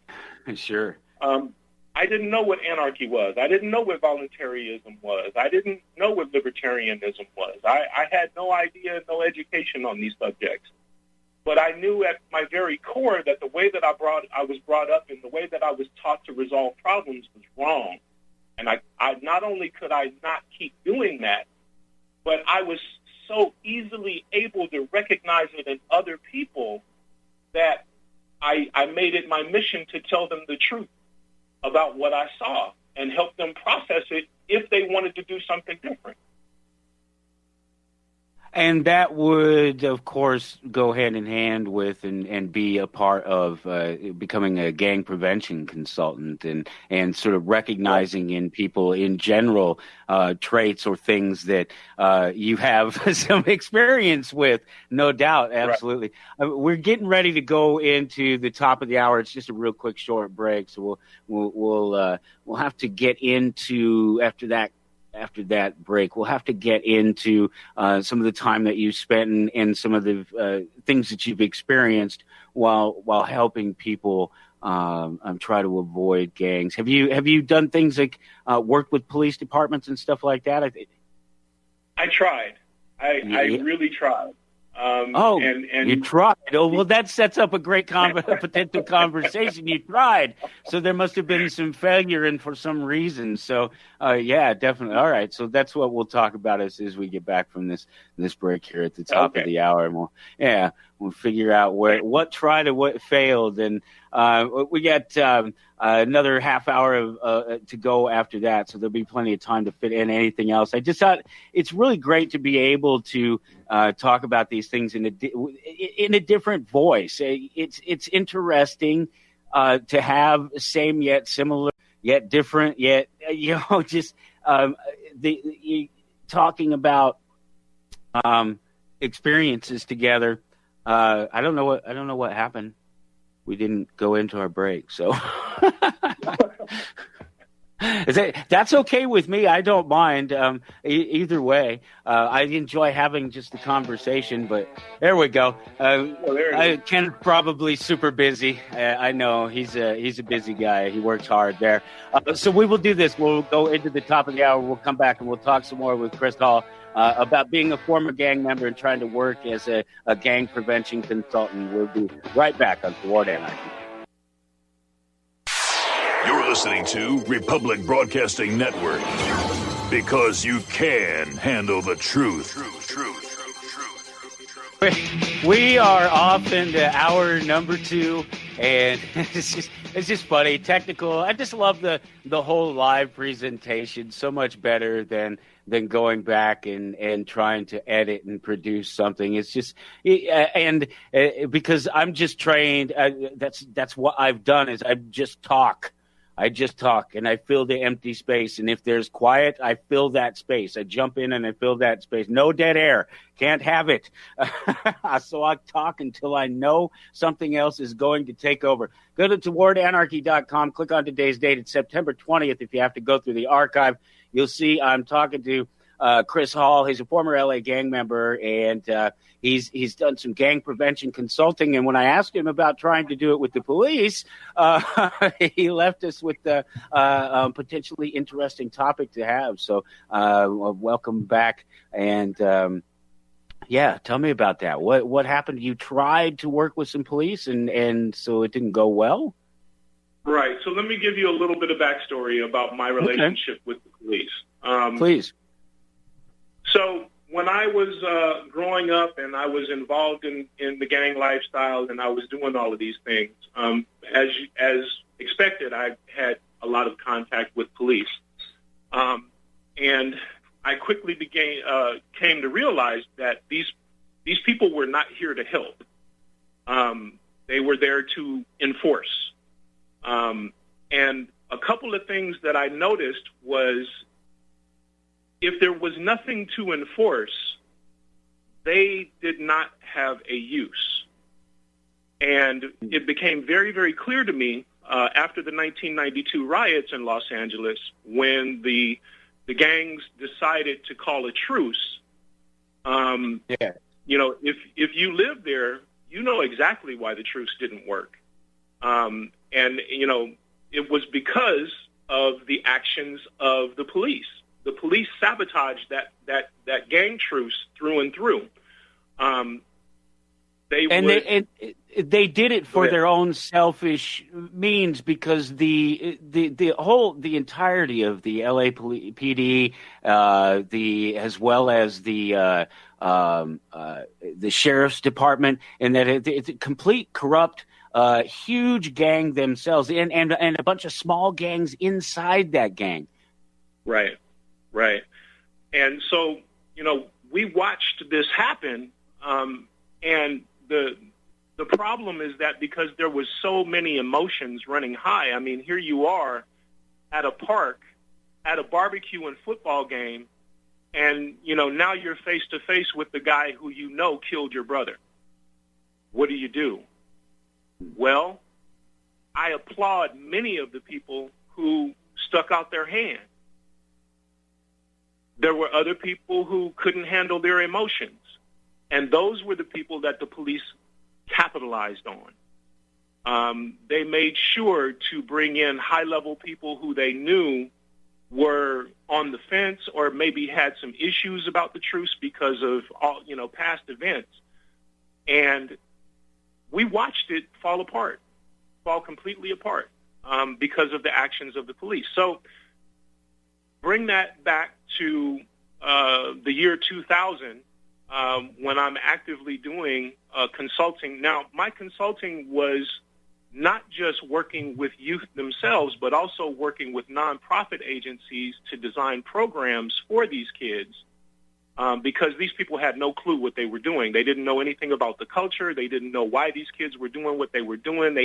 them. Sure. I didn't know what anarchy was. I didn't know what voluntarism was. I didn't know what libertarianism was. I had no idea, no education on these subjects. But I knew at my very core that the way that I was brought up and the way that I was taught to resolve problems was wrong. And I not only could I not keep doing that, but I was so easily able to recognize it in other people that I made it my mission to tell them the truth about what I saw and help them process it if they wanted to do something different. And that would, of course, go hand in hand with and be a part of becoming a gang prevention consultant and sort of recognizing in people in general traits or things that you have some experience with, no doubt, absolutely. Right. We're getting ready to go into the top of the hour. It's just a real quick short break, so we'll have to get into after that break, we'll have to get into some of the time that you spent and some of the things that you've experienced while helping people try to avoid gangs. Have you done things like worked with police departments and stuff like that? I tried. I really tried. And you tried. Oh, well, that sets up a great potential conversation. You tried. So there must have been some failure and for some reason. So, yeah, definitely. All right. So that's what we'll talk about as we get back from this break here at the top of the hour. And we'll figure out what tried and what failed. And we got another half hour to go after that. So there'll be plenty of time to fit in anything else. I just thought it's really great to be able to talk about these things in a different voice. It's interesting to have same yet similar, yet different, yet just talking about experiences together. I don't know what happened. We didn't go into our break, so that's okay with me. I don't mind either way. I enjoy having just the conversation, but there we go. Ken's probably super busy. I know he's a busy guy. He works hard there. So we will do this. We'll go into the top of the hour. We'll come back and we'll talk some more with Chris Hall about being a former gang member and trying to work as a gang prevention consultant. We'll be right back on Toward Anarchy. You're listening to Republic Broadcasting Network, because you can handle the truth. We are off into hour number 2, and it's just funny, technical. I just love the whole live presentation so much better than going back and trying to edit and produce something. It's just because I'm just trained. That's what I've done is I just talk. I just talk and I fill the empty space. And if there's quiet, I fill that space. I jump in and I fill that space. No dead air. Can't have it. So I talk until I know something else is going to take over. Go to towardanarchy.com. Click on today's date. It's September 20th. If you have to go through the archive, you'll see I'm talking to Chris Hall. He's a former L.A. gang member, and he's done some gang prevention consulting. And when I asked him about trying to do it with the police, he left us with a potentially interesting topic to have. So welcome back. And tell me about that. What happened? You tried to work with some police, and so it didn't go well? Right. So let me give you a little bit of backstory about my relationship with the police. Please. So when I was growing up and I was involved in the gang lifestyle and I was doing all of these things, as expected, I had a lot of contact with police. And I quickly came to realize that these people were not here to help. They were there to enforce. And a couple of things that I noticed was, if there was nothing to enforce, they did not have a use. And it became very, very clear to me after the 1992 riots in Los Angeles, when the gangs decided to call a truce. You know, if you live there, you know exactly why the truce didn't work. And, you know, it was because of the actions of the police. The police sabotaged that gang truce through and through. They did it for their own selfish means, because the entirety of the LA PD, as well as the sheriff's department, and that it's a complete corrupt, huge gang themselves, and a bunch of small gangs inside that gang. Right. And so, you know, we watched this happen, and the problem is that because there was so many emotions running high, I mean, here you are at a park, at a barbecue and football game, and, you know, now you're face to face with the guy who you know killed your brother. What do? Well, I applaud many of the people who stuck out their hand. There were other people who couldn't handle their emotions, and those were the people that the police capitalized on. They made sure to bring in high-level people who they knew were on the fence or maybe had some issues about the truce because of all, you know, past events. And we watched it fall completely apart because of the actions of the police. So bring that back to the year 2000, when I'm actively doing consulting. Now, my consulting was not just working with youth themselves, but also working with nonprofit agencies to design programs for these kids, because these people had no clue what they were doing. They didn't know anything about the culture. They didn't know why these kids were doing what they were doing.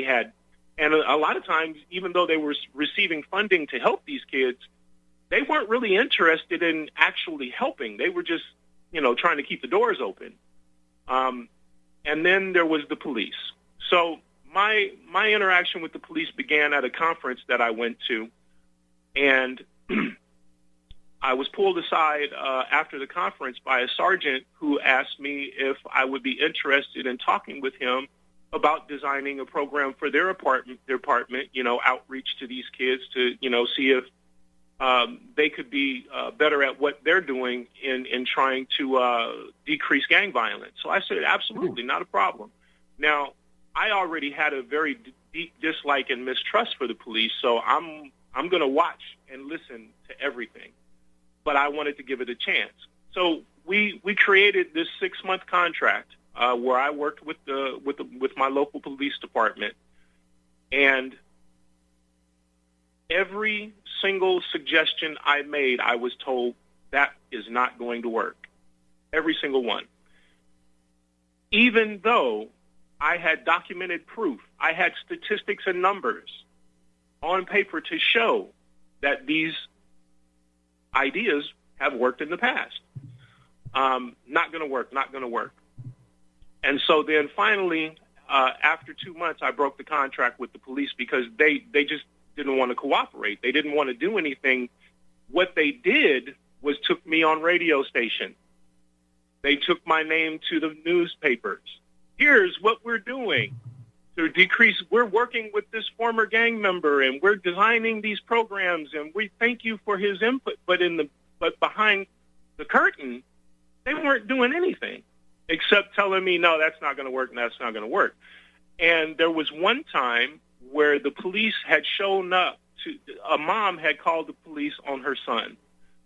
And a lot of times, even though they were receiving funding to help these kids, they weren't really interested in actually helping. They were just, you know, trying to keep the doors open. And then there was the police. So my interaction with the police began at a conference that I went to, and I was pulled aside after the conference by a sergeant who asked me if I would be interested in talking with him about designing a program for their department, you know, outreach to these kids to, you know, see if they could be better at what they're doing in trying to decrease gang violence. So I said, absolutely, not a problem. Now, I already had a very deep dislike and mistrust for the police, so I'm going to watch and listen to everything. But I wanted to give it a chance. So we created this 6-month contract where I worked with my local police department, and every single suggestion I made, I was told that is not going to work. Every single one. Even though I had documented proof, I had statistics and numbers on paper to show that these ideas have worked in the past. Not going to work, not going to work. And so then finally, after 2 months, I broke the contract with the police because they just didn't want to cooperate. They didn't want to do anything. What they did was took me on radio station. They took my name to the newspapers. Here's what we're doing to decrease. We're working with this former gang member, and we're designing these programs, and we thank you for his input. But behind the curtain, they weren't doing anything except telling me, no, that's not going to work, and that's not going to work. And there was one time where the police had shown up a mom had called the police on her son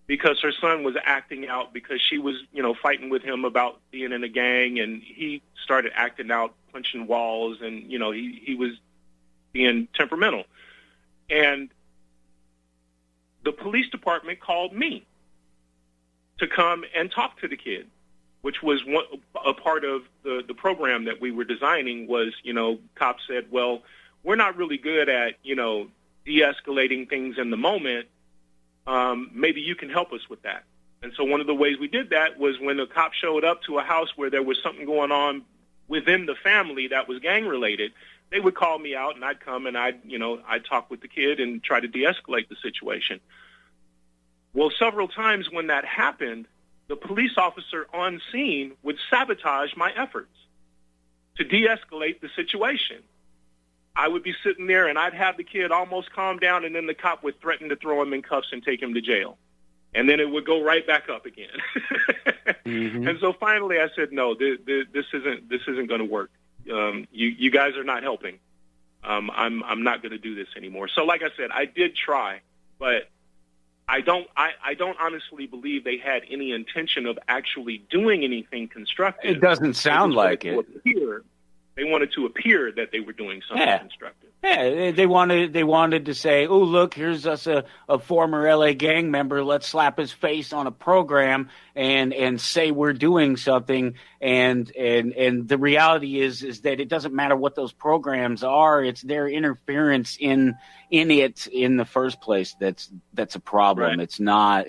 because her son was acting out because she was, fighting with him about being in a gang, and he started acting out, punching walls, and, he was being temperamental. And the police department called me to come and talk to the kid, which was a part of the program that we were designing was, cops said, well, we're not really good at, de-escalating things in the moment. Maybe you can help us with that. And so one of the ways we did that was when the cop showed up to a house where there was something going on within the family that was gang-related, they would call me out, and I'd come and I'd talk with the kid and try to de-escalate the situation. Well, several times when that happened, the police officer on scene would sabotage my efforts to de-escalate the situation. I would be sitting there, and I'd have the kid almost calm down, and then the cop would threaten to throw him in cuffs and take him to jail. And then it would go right back up again. Mm-hmm. And so finally I said, no, this isn't going to work. You guys are not helping. I'm not going to do this anymore. So like I said, I did try, but I don't honestly believe they had any intention of actually doing anything constructive. It doesn't sound like it. They wanted to appear that they were doing something constructive. Yeah, they wanted to say, "Oh, look, here's us a former L.A. gang member. Let's slap his face on a program and say we're doing something." And the reality is that it doesn't matter what those programs are; it's their interference in it in the first place that's a problem. Right. It's not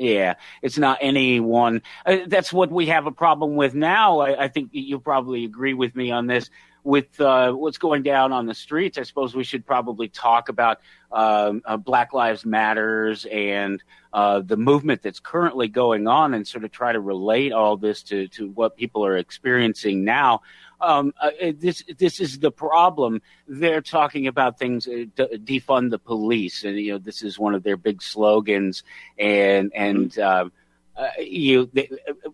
anyone. That's what we have a problem with now. I think you'll probably agree with me on this. With what's going down on the streets, I suppose we should probably talk about Black Lives Matters and the movement that's currently going on and sort of try to relate all this to what people are experiencing now. This is the problem. They're talking about things, defund the police, and this is one of their big slogans, and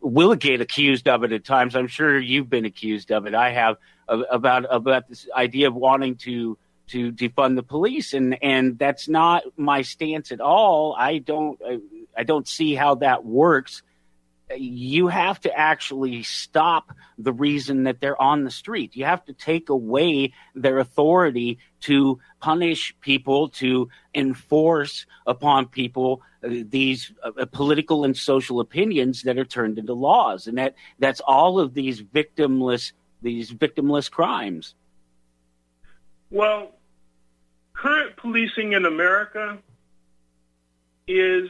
we'll get accused of it at times. I'm sure you've been accused of it. I have about this idea of wanting to defund the police, and that's not my stance at all. I don't see how that works. You have to actually stop the reason that they're on the street. You have to take away their authority to punish people, to enforce upon people these political and social opinions that are turned into laws. And that's all of these victimless crimes. Well, current policing in America is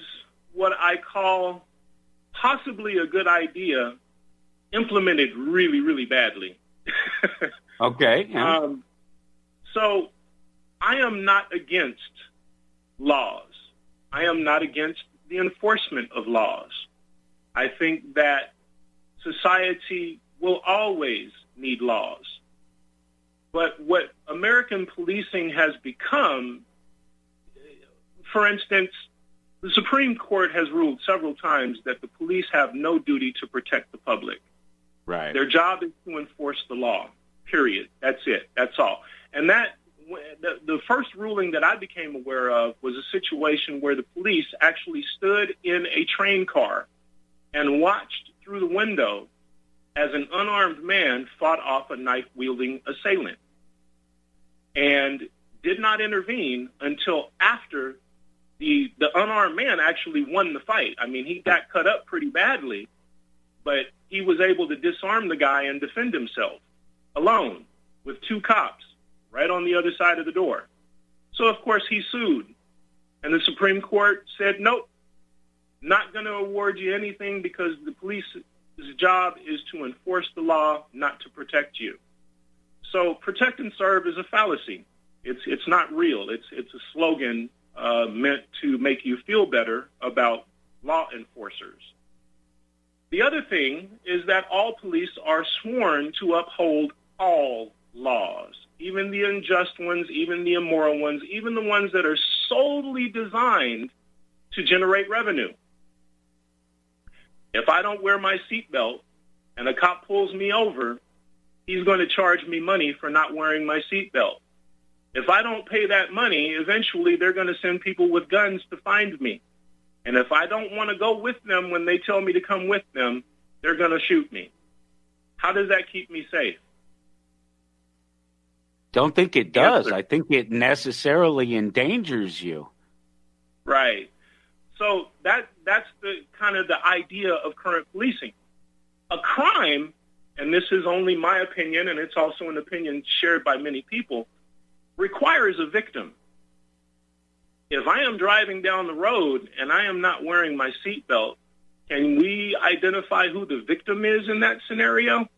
what I call possibly a good idea, implemented really, really badly. Okay. Yeah. So I am not against laws. I am not against the enforcement of laws. I think that society will always need laws. But what American policing has become, for instance, the Supreme Court has ruled several times that the police have no duty to protect the public. Right. Their job is to enforce the law, period. That's it. That's all. And the first ruling that I became aware of was a situation where the police actually stood in a train car and watched through the window as an unarmed man fought off a knife-wielding assailant and did not intervene until after the unarmed man actually won the fight. I mean, he got cut up pretty badly, but he was able to disarm the guy and defend himself alone with two cops right on the other side of the door. So, of course, he sued And the Supreme Court said, nope, not going to award you anything because the police's job is to enforce the law, not to protect you. So protect and serve is a fallacy. It's not real. It's a slogan meant to make you feel better about law enforcers. The other thing is that all police are sworn to uphold all laws, even the unjust ones, even the immoral ones, even the ones that are solely designed to generate revenue. If I don't wear my seatbelt and a cop pulls me over, he's going to charge me money for not wearing my seatbelt. If I don't pay that money, eventually they're going to send people with guns to find me. And if I don't want to go with them when they tell me to come with them, they're going to shoot me. How does that keep me safe? Don't think it does. I think it necessarily endangers you. Right. So that's the kind of the idea of current policing. A crime, and this is only my opinion, and it's also an opinion shared by many people, requires a victim. If I am driving down the road and I am not wearing my seatbelt, can we identify who the victim is in that scenario?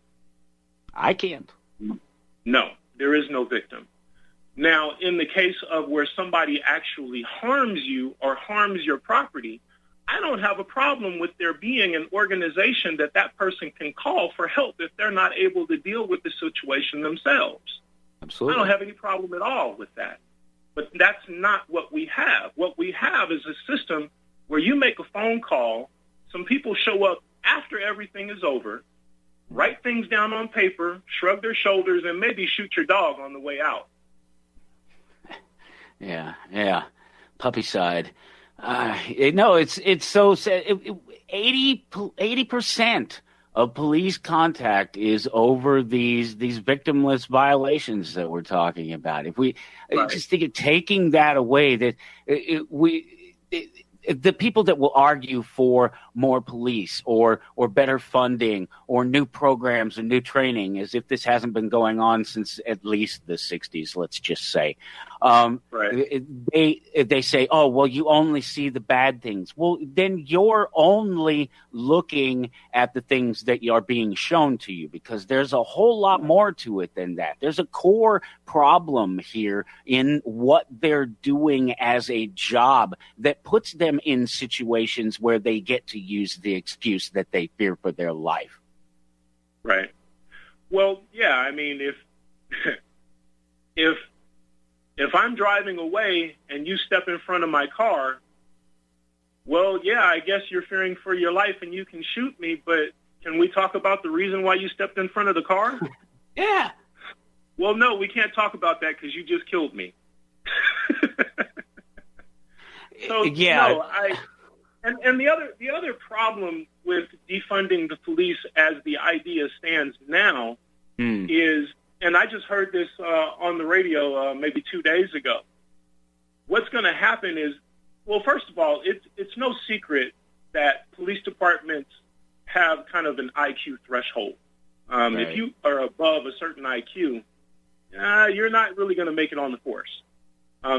I can't. No, there is no victim. Now, in the case of where somebody actually harms you or harms your property, I don't have a problem with there being an organization that person can call for help if they're not able to deal with the situation themselves. Absolutely. I don't have any problem at all with that. But that's not what we have. What we have is a system where you make a phone call, some people show up after everything is over, write things down on paper, shrug their shoulders, and maybe shoot your dog on the way out. Yeah. Puppy side. No, it's so sad. 80% of police contact is over these victimless violations that we're talking about. If we just think of taking that away, that the people that will argue for more police or better funding or new programs and new training, as if this hasn't been going on since at least the 60s, let's just say. They say, oh, well, you only see the bad things. Well, then you're only looking at the things that are being shown to you, because there's a whole lot more to it than that. There's a core problem here in what they're doing as a job that puts them in situations where they get to use the excuse that they fear for their life. Right. Well, yeah, I mean, if I'm driving away and you step in front of my car, well, yeah, I guess you're fearing for your life and you can shoot me, but can we talk about the reason why you stepped in front of the car? Yeah. Well, no, we can't talk about that because you just killed me. So, yeah. No, and the other problem with defunding the police as the idea stands now is, and I just heard this on the radio maybe 2 days ago. What's going to happen is, well, first of all, it's no secret that police departments have kind of an IQ threshold. Right. If you are above a certain IQ, you're not really going to make it on the force.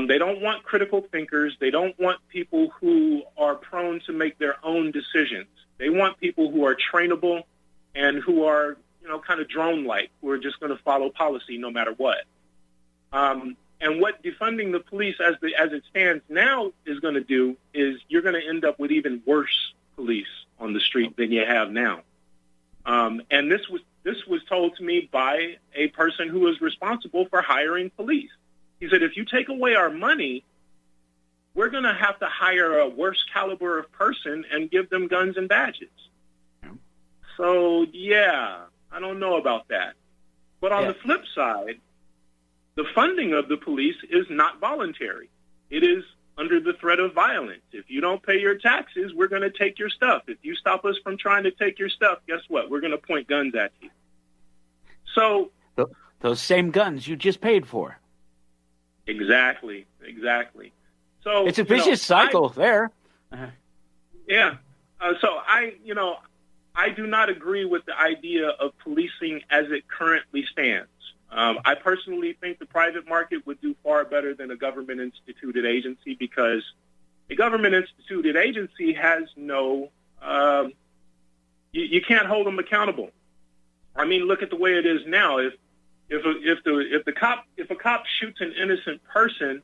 They don't want critical thinkers. They don't want people who are prone to make their own decisions. They want people who are trainable and who are, kind of drone-like, who are just going to follow policy no matter what. And what defunding the police as it stands now is going to do is you're going to end up with even worse police on the street than you have now. And this was told to me by a person who is responsible for hiring police. He said, if you take away our money, we're going to have to hire a worse caliber of person and give them guns and badges. Yeah. So, yeah, I don't know about that. But on the flip side, the funding of the police is not voluntary. It is under the threat of violence. If you don't pay your taxes, we're going to take your stuff. If you stop us from trying to take your stuff, guess what? We're going to point guns at you. So those same guns you just paid for. Exactly. So it's a vicious cycle there. Yeah. So I do not agree with the idea of policing as it currently stands. I personally think the private market would do far better than a government-instituted agency because A government-instituted agency has no, you can't hold them accountable. I mean, look at the way it is now. If a cop shoots an innocent person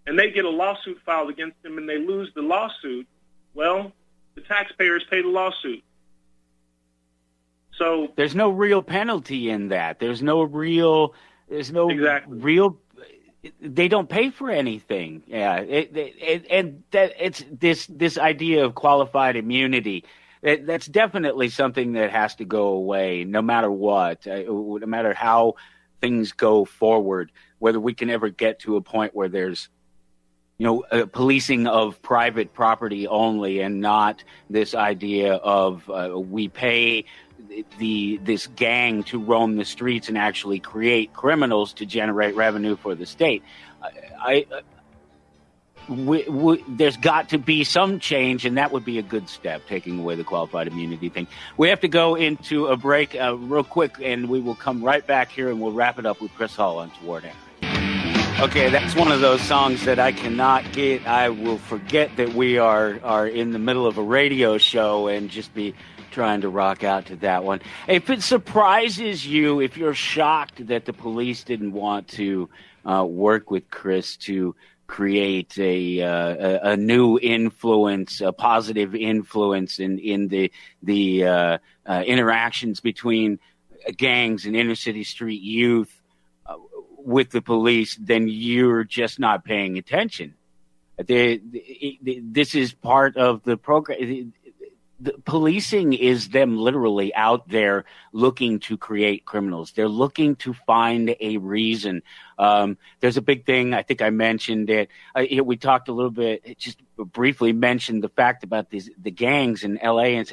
and they get a lawsuit filed against them and they lose the lawsuit, well, the taxpayers pay the lawsuit. So there's no real penalty in that. There's no real. They don't pay for anything. Yeah, and that it's this idea of qualified immunity. That's definitely something that has to go away, no matter what, no matter how things go forward. Whether we can ever get to a point where there's, policing of private property only, and not this idea of we pay this gang to roam the streets and actually create criminals to generate revenue for the state. There's got to be some change, and that would be a good step, taking away the qualified immunity thing. We have to go into a break real quick, and we will come right back here, and we'll wrap it up with Chris Hull on Toward Anarchy. Okay, that's one of those songs that I cannot get. I will forget that we are in the middle of a radio show and just be trying to rock out to that one. If it surprises you, if you're shocked that the police didn't want to work with Chris to create a new influence, a positive influence in the interactions between gangs and inner city street youth with the police, then you're just not paying attention. This is part of the program. The policing is them literally out there looking to create criminals. They're looking to find a reason. There's a big thing. I think I mentioned it. We talked a little bit, just briefly mentioned the fact about the gangs in L.A. And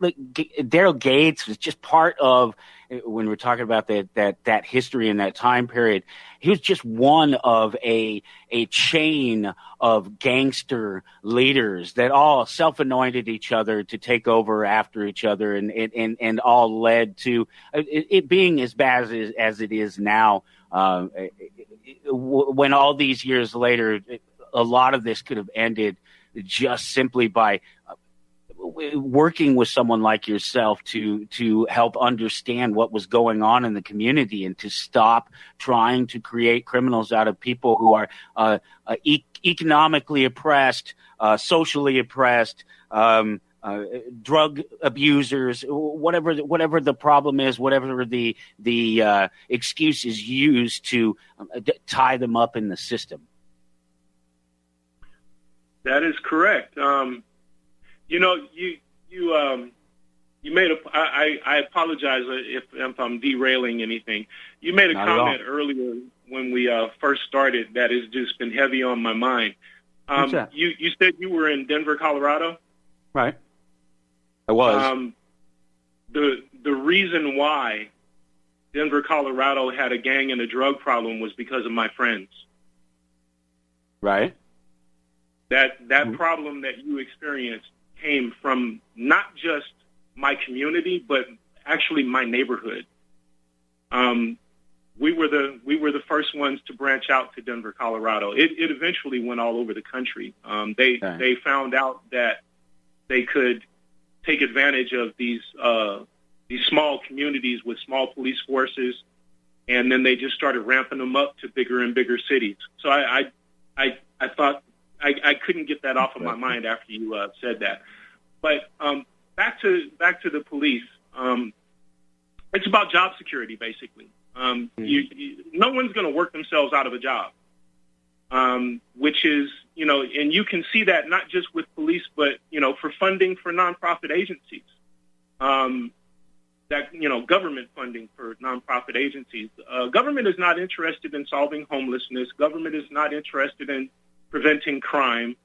Daryl Gates was just part of, when we're talking about that history in that time period, he was just one of a chain of gangster leaders that all self-anointed each other to take over after each other, and all led to it being as bad as it is now. When all these years later, a lot of this could have ended just simply by working with someone like yourself to help understand what was going on in the community, and to stop trying to create criminals out of people who are economically oppressed, socially oppressed, drug abusers, whatever the problem is, whatever the excuse is used to tie them up in the system. That is correct. You made I apologize if I'm derailing anything. You made a comment earlier when we first started that has just been heavy on my mind. What's that? You said you were in Denver, Colorado? Right. I was. The reason why Denver, Colorado had a gang and a drug problem was because of my friends. Right. That problem that you experienced came from not just my community, but actually my neighborhood. We were the first ones to branch out to Denver, Colorado. It eventually went all over the country. They found out that they could take advantage of these small communities with small police forces, and then they just started ramping them up to bigger and bigger cities. So I thought I couldn't get that off of my mind after you said that. But back to the police. It's about job security, basically. No one's going to work themselves out of a job, which is, and you can see that not just with police, but, for funding for nonprofit agencies, government funding for nonprofit agencies. Government is not interested in solving homelessness. Government is not interested in preventing crime.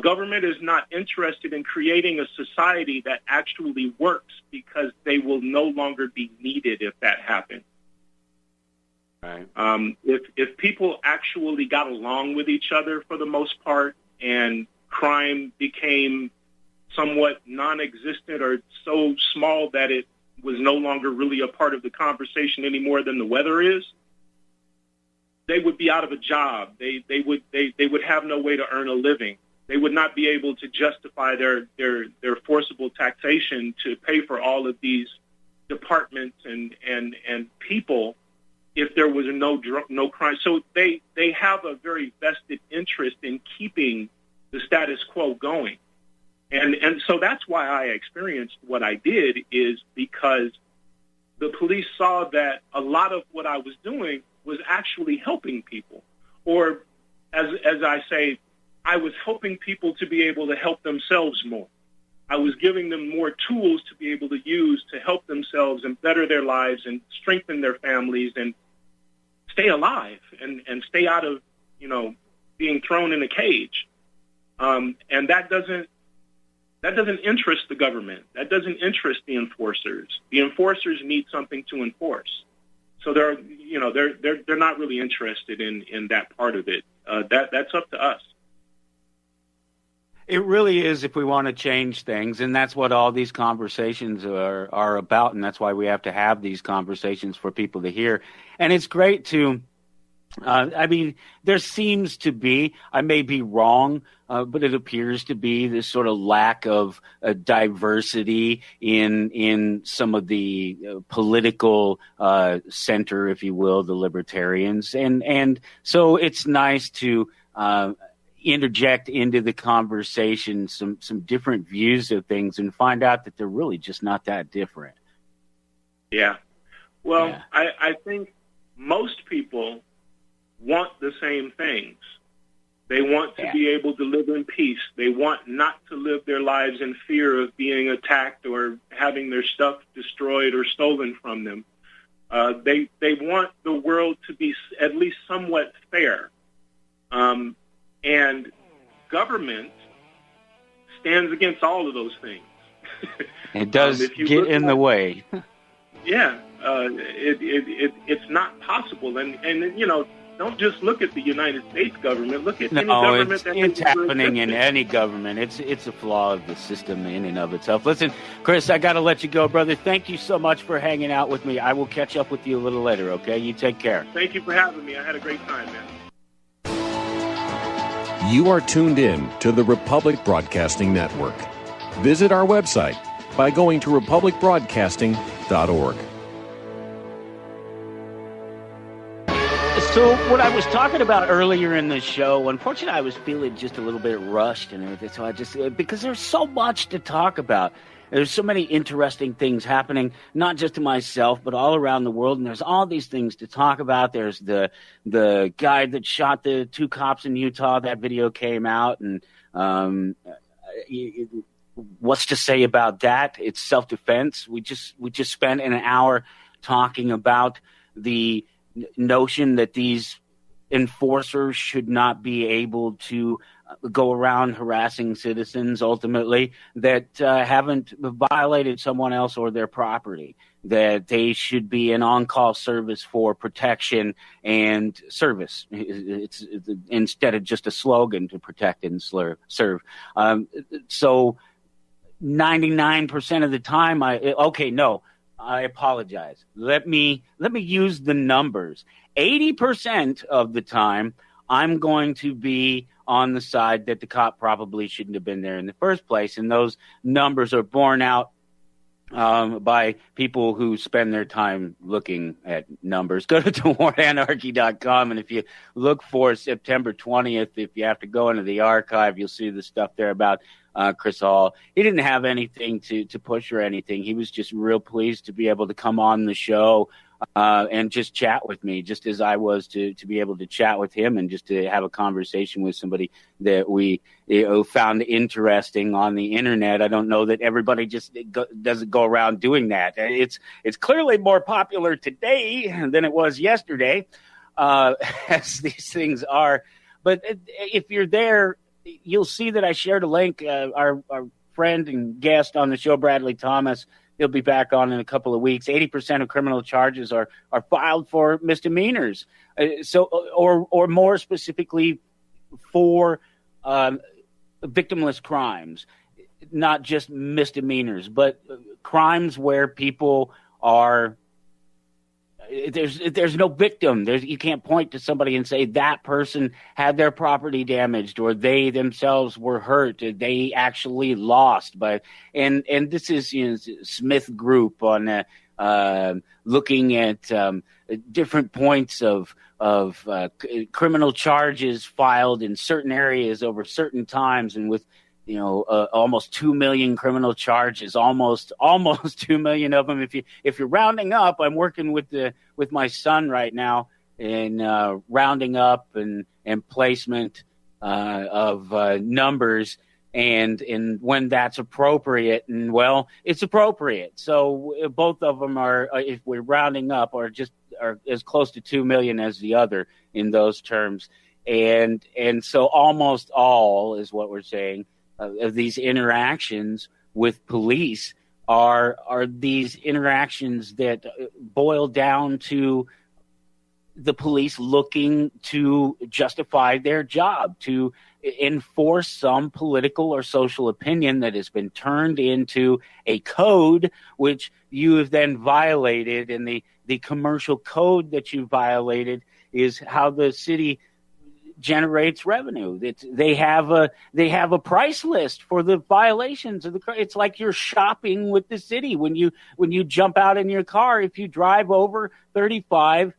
Government is not interested in creating a society that actually works, because they will no longer be needed if that happens. Right. If people actually got along with each other for the most part, and crime became somewhat non-existent or so small that it was no longer really a part of the conversation any more than the weather is, they would be out of a job. They would have no way to earn a living. they would not be able to justify their forcible taxation to pay for all of these departments and people if there was no crime. So they have a very vested interest in keeping the status quo going. And so that's why I experienced what I did, is because the police saw that a lot of what I was doing was actually helping people. Or as I say, I was helping people to be able to help themselves more. I was giving them more tools to be able to use to help themselves and better their lives and strengthen their families and stay alive and stay out of, being thrown in a cage. And that doesn't interest the government. That doesn't interest the enforcers. The enforcers need something to enforce. So they're not really interested in that part of it. That's up to us. It really is, if we want to change things, and that's what all these conversations are about, and that's why we have to have these conversations for people to hear. And it's great to, there seems to be, I may be wrong, but it appears to be this sort of lack of diversity in some of the political center, if you will, the libertarians. And so it's nice to interject into the conversation some different views of things and find out that they're really just not that different. Yeah. Well, yeah. I think most people want the same things. They want to be able to live in peace. They want not to live their lives in fear of being attacked or having their stuff destroyed or stolen from them. They want the world to be at least somewhat fair. And government stands against all of those things. It does get in the way. Yeah, it's not possible. And don't just look at the United States government. Look at any government. It's happening in any government. It's a flaw of the system in and of itself. Listen, Chris, I got to let you go, brother. Thank you so much for hanging out with me. I will catch up with you a little later, okay? You take care. Thank you for having me. I had a great time, man. You are tuned in to the Republic Broadcasting Network. Visit our website by going to republicbroadcasting.org. So what I was talking about earlier in the show, unfortunately, I was feeling just a little bit rushed and everything. So because there's so much to talk about. There's so many interesting things happening, not just to myself, but all around the world. And there's all these things to talk about. There's the guy that shot the 2 cops in Utah. That video came out. And what's to say about that? It's self-defense. We just spent an hour talking about the notion that these enforcers should not be able to go around harassing citizens, ultimately, that haven't violated someone else or their property, that they should be an on-call service for protection and service. It's instead of just a slogan to protect and serve. So 99% of the time, I apologize. Let me use the numbers. 80% of the time, I'm going to be on the side that the cop probably shouldn't have been there in the first place. And those numbers are borne out by people who spend their time looking at numbers. Go to TheWarAnarchy.com, and if you look for September 20th, if you have to go into the archive, you'll see the stuff there about Chris Hall. He didn't have anything to push or anything. He was just real pleased to be able to come on the show and just chat with me, just as I was to be able to chat with him and just to have a conversation with somebody that we found interesting on the internet. I don't know that everybody just doesn't go around doing that. It's clearly more popular today than it was yesterday, as these things are. But if you're there, you'll see that I shared a link. Our friend and guest on the show, Bradley Thomas, he'll be back on in a couple of weeks. 80% of criminal charges are filed for misdemeanors. Or more specifically for victimless crimes, not just misdemeanors, but crimes where people are there's no victim. You can't point to somebody and say that person had their property damaged or they themselves were hurt. Or they actually lost. And this is Smith Group on looking at different points of criminal charges filed in certain areas over certain times, and with almost 2 million criminal charges, almost 2 million of them. If you're rounding up, I'm working with my son right now in rounding up and placement of numbers, and when that's appropriate, and well, it's appropriate. So both of them are, if we're rounding up, are as close to 2 million as the other in those terms, and so almost all is what we're saying. Of these interactions with police are these interactions that boil down to the police looking to justify their job, to enforce some political or social opinion that has been turned into a code which you have then violated. And the commercial code that you violated is how the city generates revenue. They have a price list for the violations of the. It's like you're shopping with the city when you jump out in your car. If you drive over 35,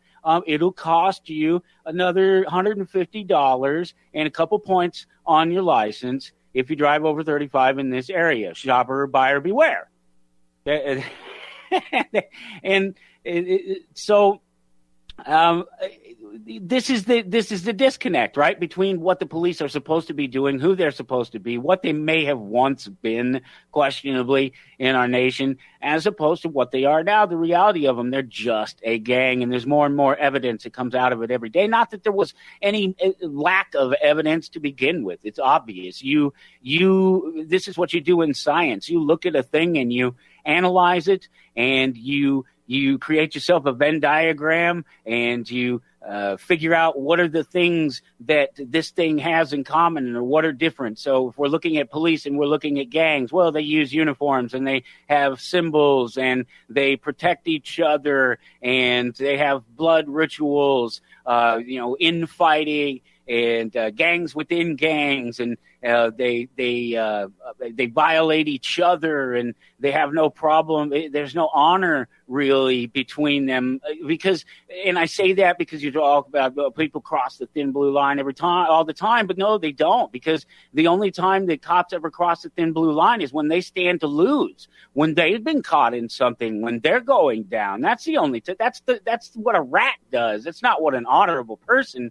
it'll cost you another $150 and a couple points on your license if you drive over 35 in this area. Shopper, buyer, beware. And so. This is the disconnect, right, between what the police are supposed to be doing, who they're supposed to be, what they may have once been, questionably, in our nation, as opposed to what they are now. The reality of them, they're just a gang, and there's more and more evidence that comes out of it every day. Not that there was any lack of evidence to begin with. It's obvious. This is what you do in science. You look at a thing and you analyze it, and you create yourself a Venn diagram, and you figure out what are the things that this thing has in common or what are different. So if we're looking at police and we're looking at gangs, well, they use uniforms and they have symbols and they protect each other and they have blood rituals, infighting and gangs within gangs, and they violate each other, and they have no problem. There's no honor really between them, because, and I say that because you talk about people cross the thin blue line all the time, but no, they don't, because the only time that cops ever cross the thin blue line is when they stand to lose, when they've been caught in something, when they're going down. That's the only. That's what a rat does. It's not what an honorable person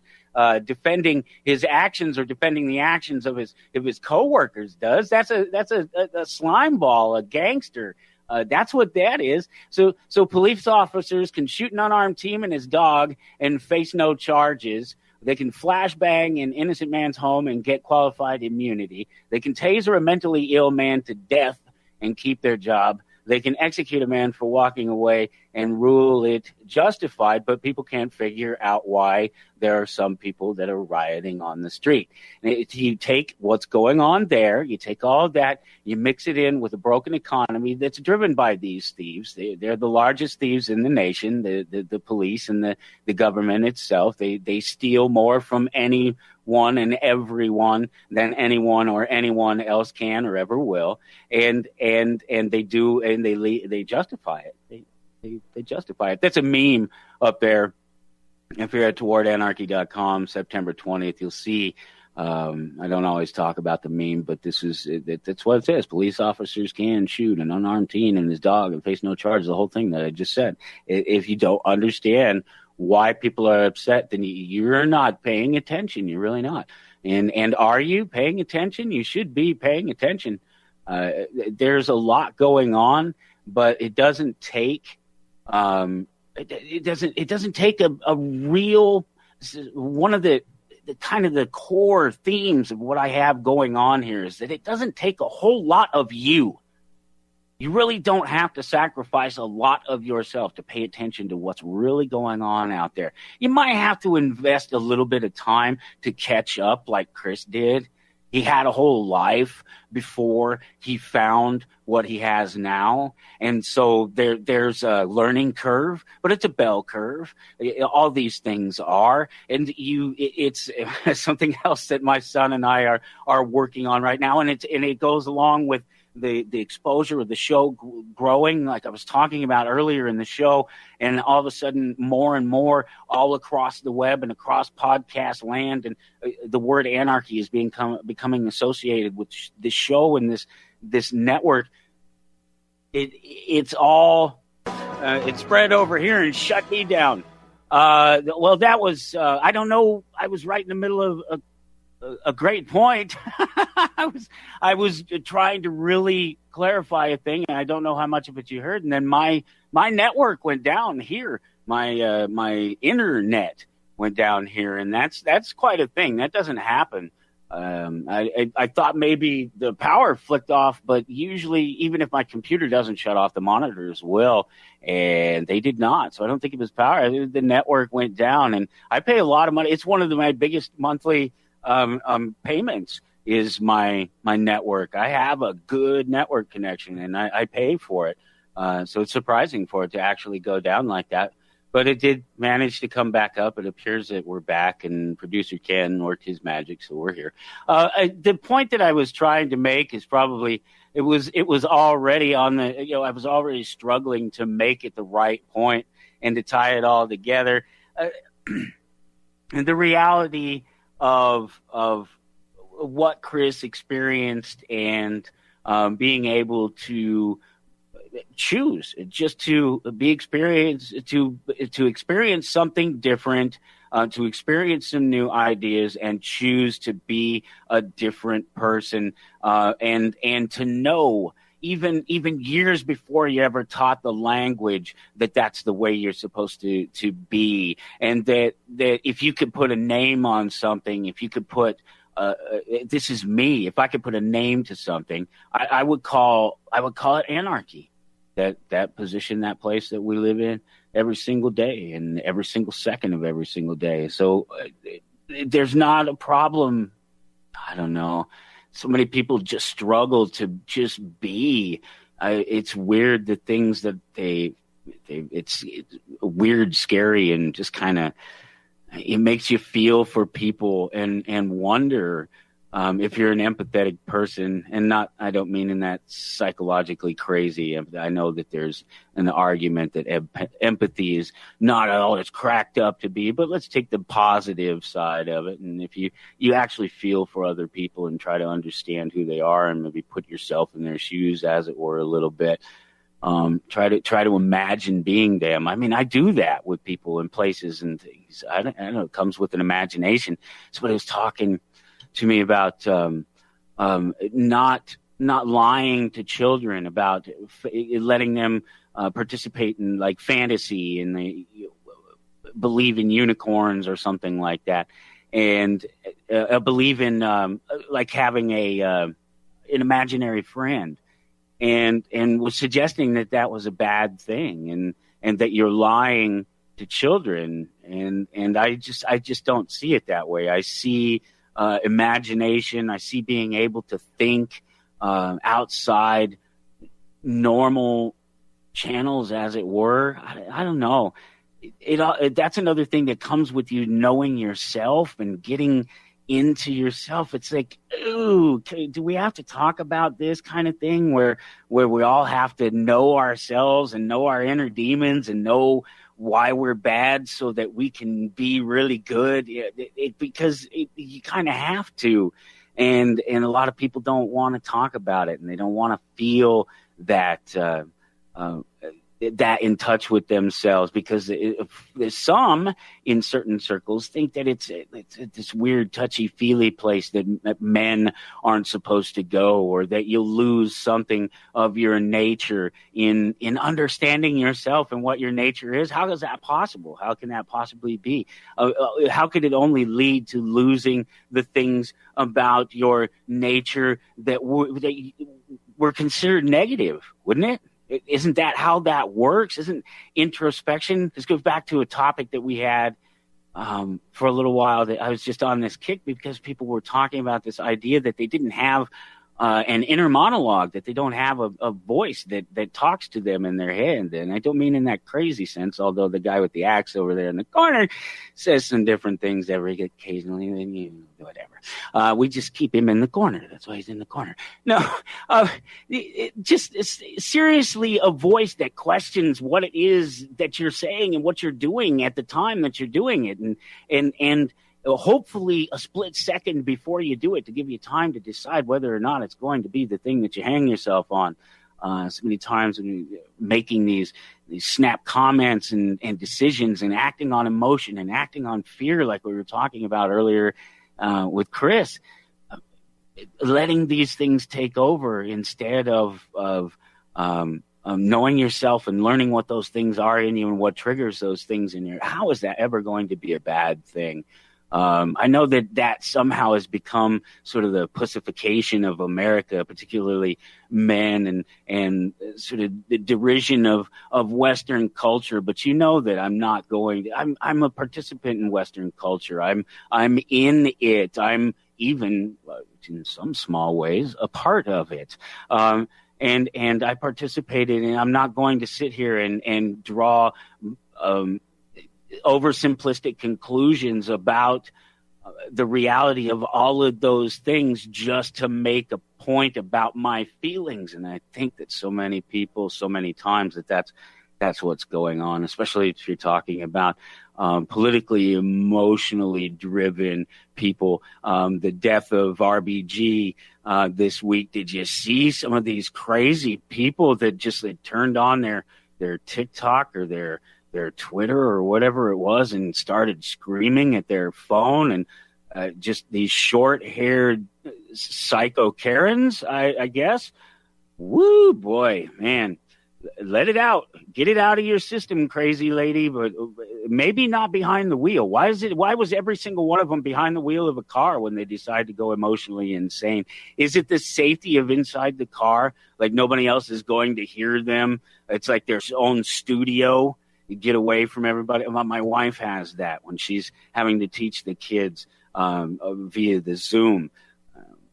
defending his actions or defending the actions of his coworkers does. That's a slime ball, a gangster. That's what that is. So police officers can shoot an unarmed team and his dog and face no charges. They can flashbang an innocent man's home and get qualified immunity. They can taser a mentally ill man to death and keep their job. They can execute a man for walking away and rule it justified, but people can't figure out why there are some people that are rioting on the street. You take what's going on there, you take all of that, you mix it in with a broken economy that's driven by these thieves. They're the largest thieves in the nation, the police and the government itself. They steal more from anyone and everyone than anyone or anyone else can or ever will, and they do, and they justify it. They justify it. That's a meme up there. If you're at towardanarchy.com, September 20th, you'll see. I don't always talk about the meme, but that's what it says. Police officers can shoot an unarmed teen and his dog and face no charges. The whole thing that I just said. If you don't understand why people are upset, then you're not paying attention. You're really not. And are you paying attention? You should be paying attention. There's a lot going on, but it doesn't take. It doesn't take a real, one of the kind of the core themes of what I have going on here is that it doesn't take a whole lot of you. You really don't have to sacrifice a lot of yourself to pay attention to what's really going on out there. You might have to invest a little bit of time to catch up like Chris did. He had a whole life before he found what he has now. And so there's a learning curve, but it's a bell curve. All these things are. And it's something else that my son and I are working on right now. And it goes along with the exposure of the show growing, like I was talking about earlier in the show, and all of a sudden more and more all across the web and across podcast land, and the word anarchy is becoming associated with this show and this network. It's all it spread over here and shut me down. Well, that was I don't know. I was right in the middle of a great point. I was trying to really clarify a thing, and I don't know how much of it you heard. And then my network went down here. My internet went down here, and that's quite a thing. That doesn't happen. I thought maybe the power flicked off, but usually, even if my computer doesn't shut off, the monitors will, and they did not. So I don't think it was power. The network went down, and I pay a lot of money. It's one of my biggest monthly payments is my network. I have a good network connection, and I pay for it. So it's surprising for it to actually go down like that. But it did manage to come back up. It appears that we're back, and producer Ken worked his magic, so we're here. The point that I was trying to make is probably it was already on the, I was already struggling to make it the right point and to tie it all together. And the reality of what Chris experienced and being able to choose just to be experienced, to experience something different, to experience some new ideas and choose to be a different person, and to know even years before you ever taught the language that that's the way you're supposed to be, and that if you could put a name on something, if you could put this is me, if I could put a name to something, I would call it anarchy. That position, that place that we live in every single day and every single second of every single day. So there's not a problem. I don't know. So many people just struggle to just be. It's weird, the things that it's weird, scary, and just kind of, it makes you feel for people and wonder if you're an empathetic person, and I don't mean in that psychologically crazy. I know that there's an argument that empathy is not all it's cracked up to be, but let's take the positive side of it. And if you actually feel for other people and try to understand who they are and maybe put yourself in their shoes, as it were, a little bit, try to imagine being them. I mean, I do that with people and places and things. I don't know. It comes with an imagination. Somebody was talking to me about not lying to children, about letting them participate in like fantasy, and they believe in unicorns or something like that, and believe in like having an imaginary friend, and was suggesting that was a bad thing, and that you're lying to children, and I just don't see it that way. I see imagination. I see being able to think outside normal channels, as it were. I don't know. That's another thing that comes with you knowing yourself and getting into yourself. It's like, ooh, do we have to talk about this kind of thing where we all have to know ourselves and know our inner demons and know why we're bad so that we can be really good? Because you kind of have to, and a lot of people don't want to talk about it, and they don't want to feel that in touch with themselves, because some in certain circles think that it's this weird touchy-feely place that men aren't supposed to go, or that you'll lose something of your nature in understanding yourself and what your nature is. How is that possible? How can that possibly be? How could it only lead to losing the things about your nature that were considered negative, wouldn't it? Isn't that how that works? Isn't introspection? This goes back to a topic that we had for a little while that I was just on this kick because people were talking about this idea that they didn't have an inner monologue, that they don't have a voice that talks to them in their head. And I don't mean in that crazy sense, although the guy with the axe over there in the corner says some different things every occasionally, and whatever. We just keep him in the corner. That's why he's in the corner. No, seriously, a voice that questions what it is that you're saying and what you're doing at the time that you're doing it. And hopefully a split second before you do it to give you time to decide whether or not it's going to be the thing that you hang yourself on. So many times when you're making these snap comments and decisions and acting on emotion and acting on fear, like we were talking about earlier with Chris, letting these things take over instead of knowing yourself and learning what those things are in you and what triggers those things in you. How is that ever going to be a bad thing? I know that somehow has become sort of the pussification of America, particularly men, and sort of the derision of Western culture. But you know that I'm not going to, I'm a participant in Western culture. I'm in it. I'm even in some small ways a part of it. And I participated, and I'm not going to sit here and draw oversimplistic conclusions about the reality of all of those things just to make a point about my feelings. And I think that so many people, so many times that's what's going on, especially if you're talking about politically, emotionally driven people. The death of RBG this week. Did you see some of these crazy people that just turned on their TikTok or their Twitter or whatever it was and started screaming at their phone, and just these short-haired psycho Karens, I guess. Woo, boy, man. Let it out. Get it out of your system, crazy lady, but maybe not behind the wheel. Why was every single one of them behind the wheel of a car when they decide to go emotionally insane? Is it the safety of inside the car? Like nobody else is going to hear them. It's like their own studio. You get away from everybody. My wife has that when she's having to teach the kids via the Zoom.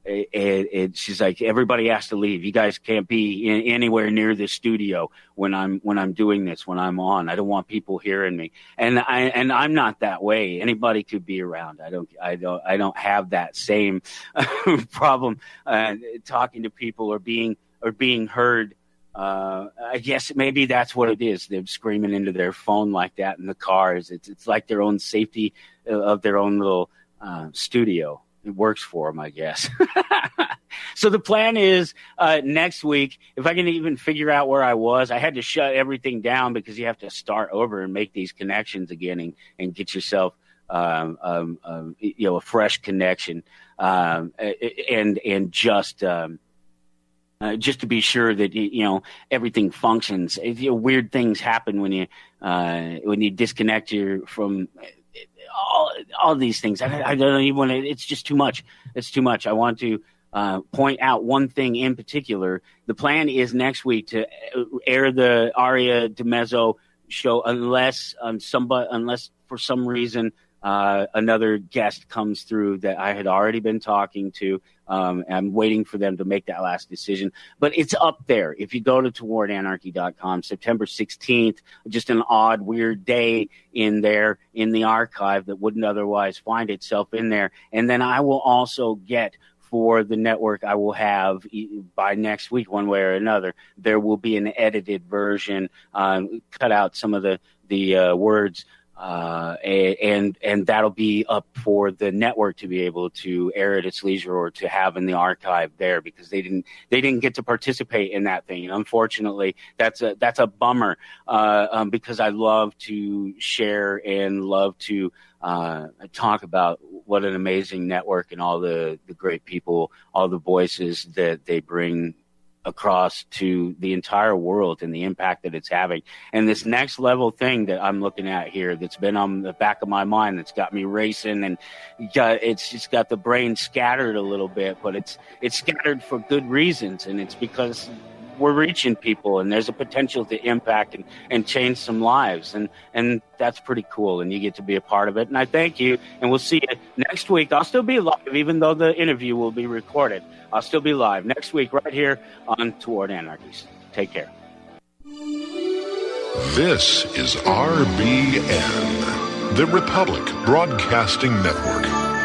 She's like, everybody has to leave. You guys can't be anywhere near the studio when I'm doing this, when I'm on. I don't want people hearing me. And I'm not that way. Anybody could be around. I don't have that same problem talking to people or being heard. I guess maybe that's what it is. They're screaming into their phone like that in the cars. It's like their own safety of their own little studio. It works for them, I guess. So the plan is next week, if I can even figure out where I was, I had to shut everything down because you have to start over and make these connections again and get yourself a fresh connection and just to be sure that everything functions. Weird things happen when you disconnect from all these things. I don't even want to. It's just too much. It's too much. I want to point out one thing in particular. The plan is next week to air the Aria DiMezzo show unless for some reason another guest comes through that I had already been talking to. I'm waiting for them to make that last decision. But it's up there. If you go to towardanarchy.com, September 16th, just an odd, weird day in there in the archive that wouldn't otherwise find itself in there. And then I will also get for the network, I will have by next week, one way or another, there will be an edited version, cut out some of the words, and that'll be up for the network to be able to air at its leisure or to have in the archive there, because they didn't get to participate in that thing. And unfortunately, that's a bummer, because I love to share and love to talk about what an amazing network and all the great people, all the voices that they bring across to the entire world and the impact that it's having. And this next level thing that I'm looking at here that's been on the back of my mind, that's got me racing, and it's just got the brain scattered a little bit, but it's scattered for good reasons. And it's because we're reaching people, and there's a potential to impact and change some lives, and that's pretty cool, and you get to be a part of it. And I thank you, and we'll see you next week. I'll still be live, even though the interview will be recorded. I'll still be live next week right here on Toward Anarchy. Take care. This is RBN, the Republic Broadcasting Network.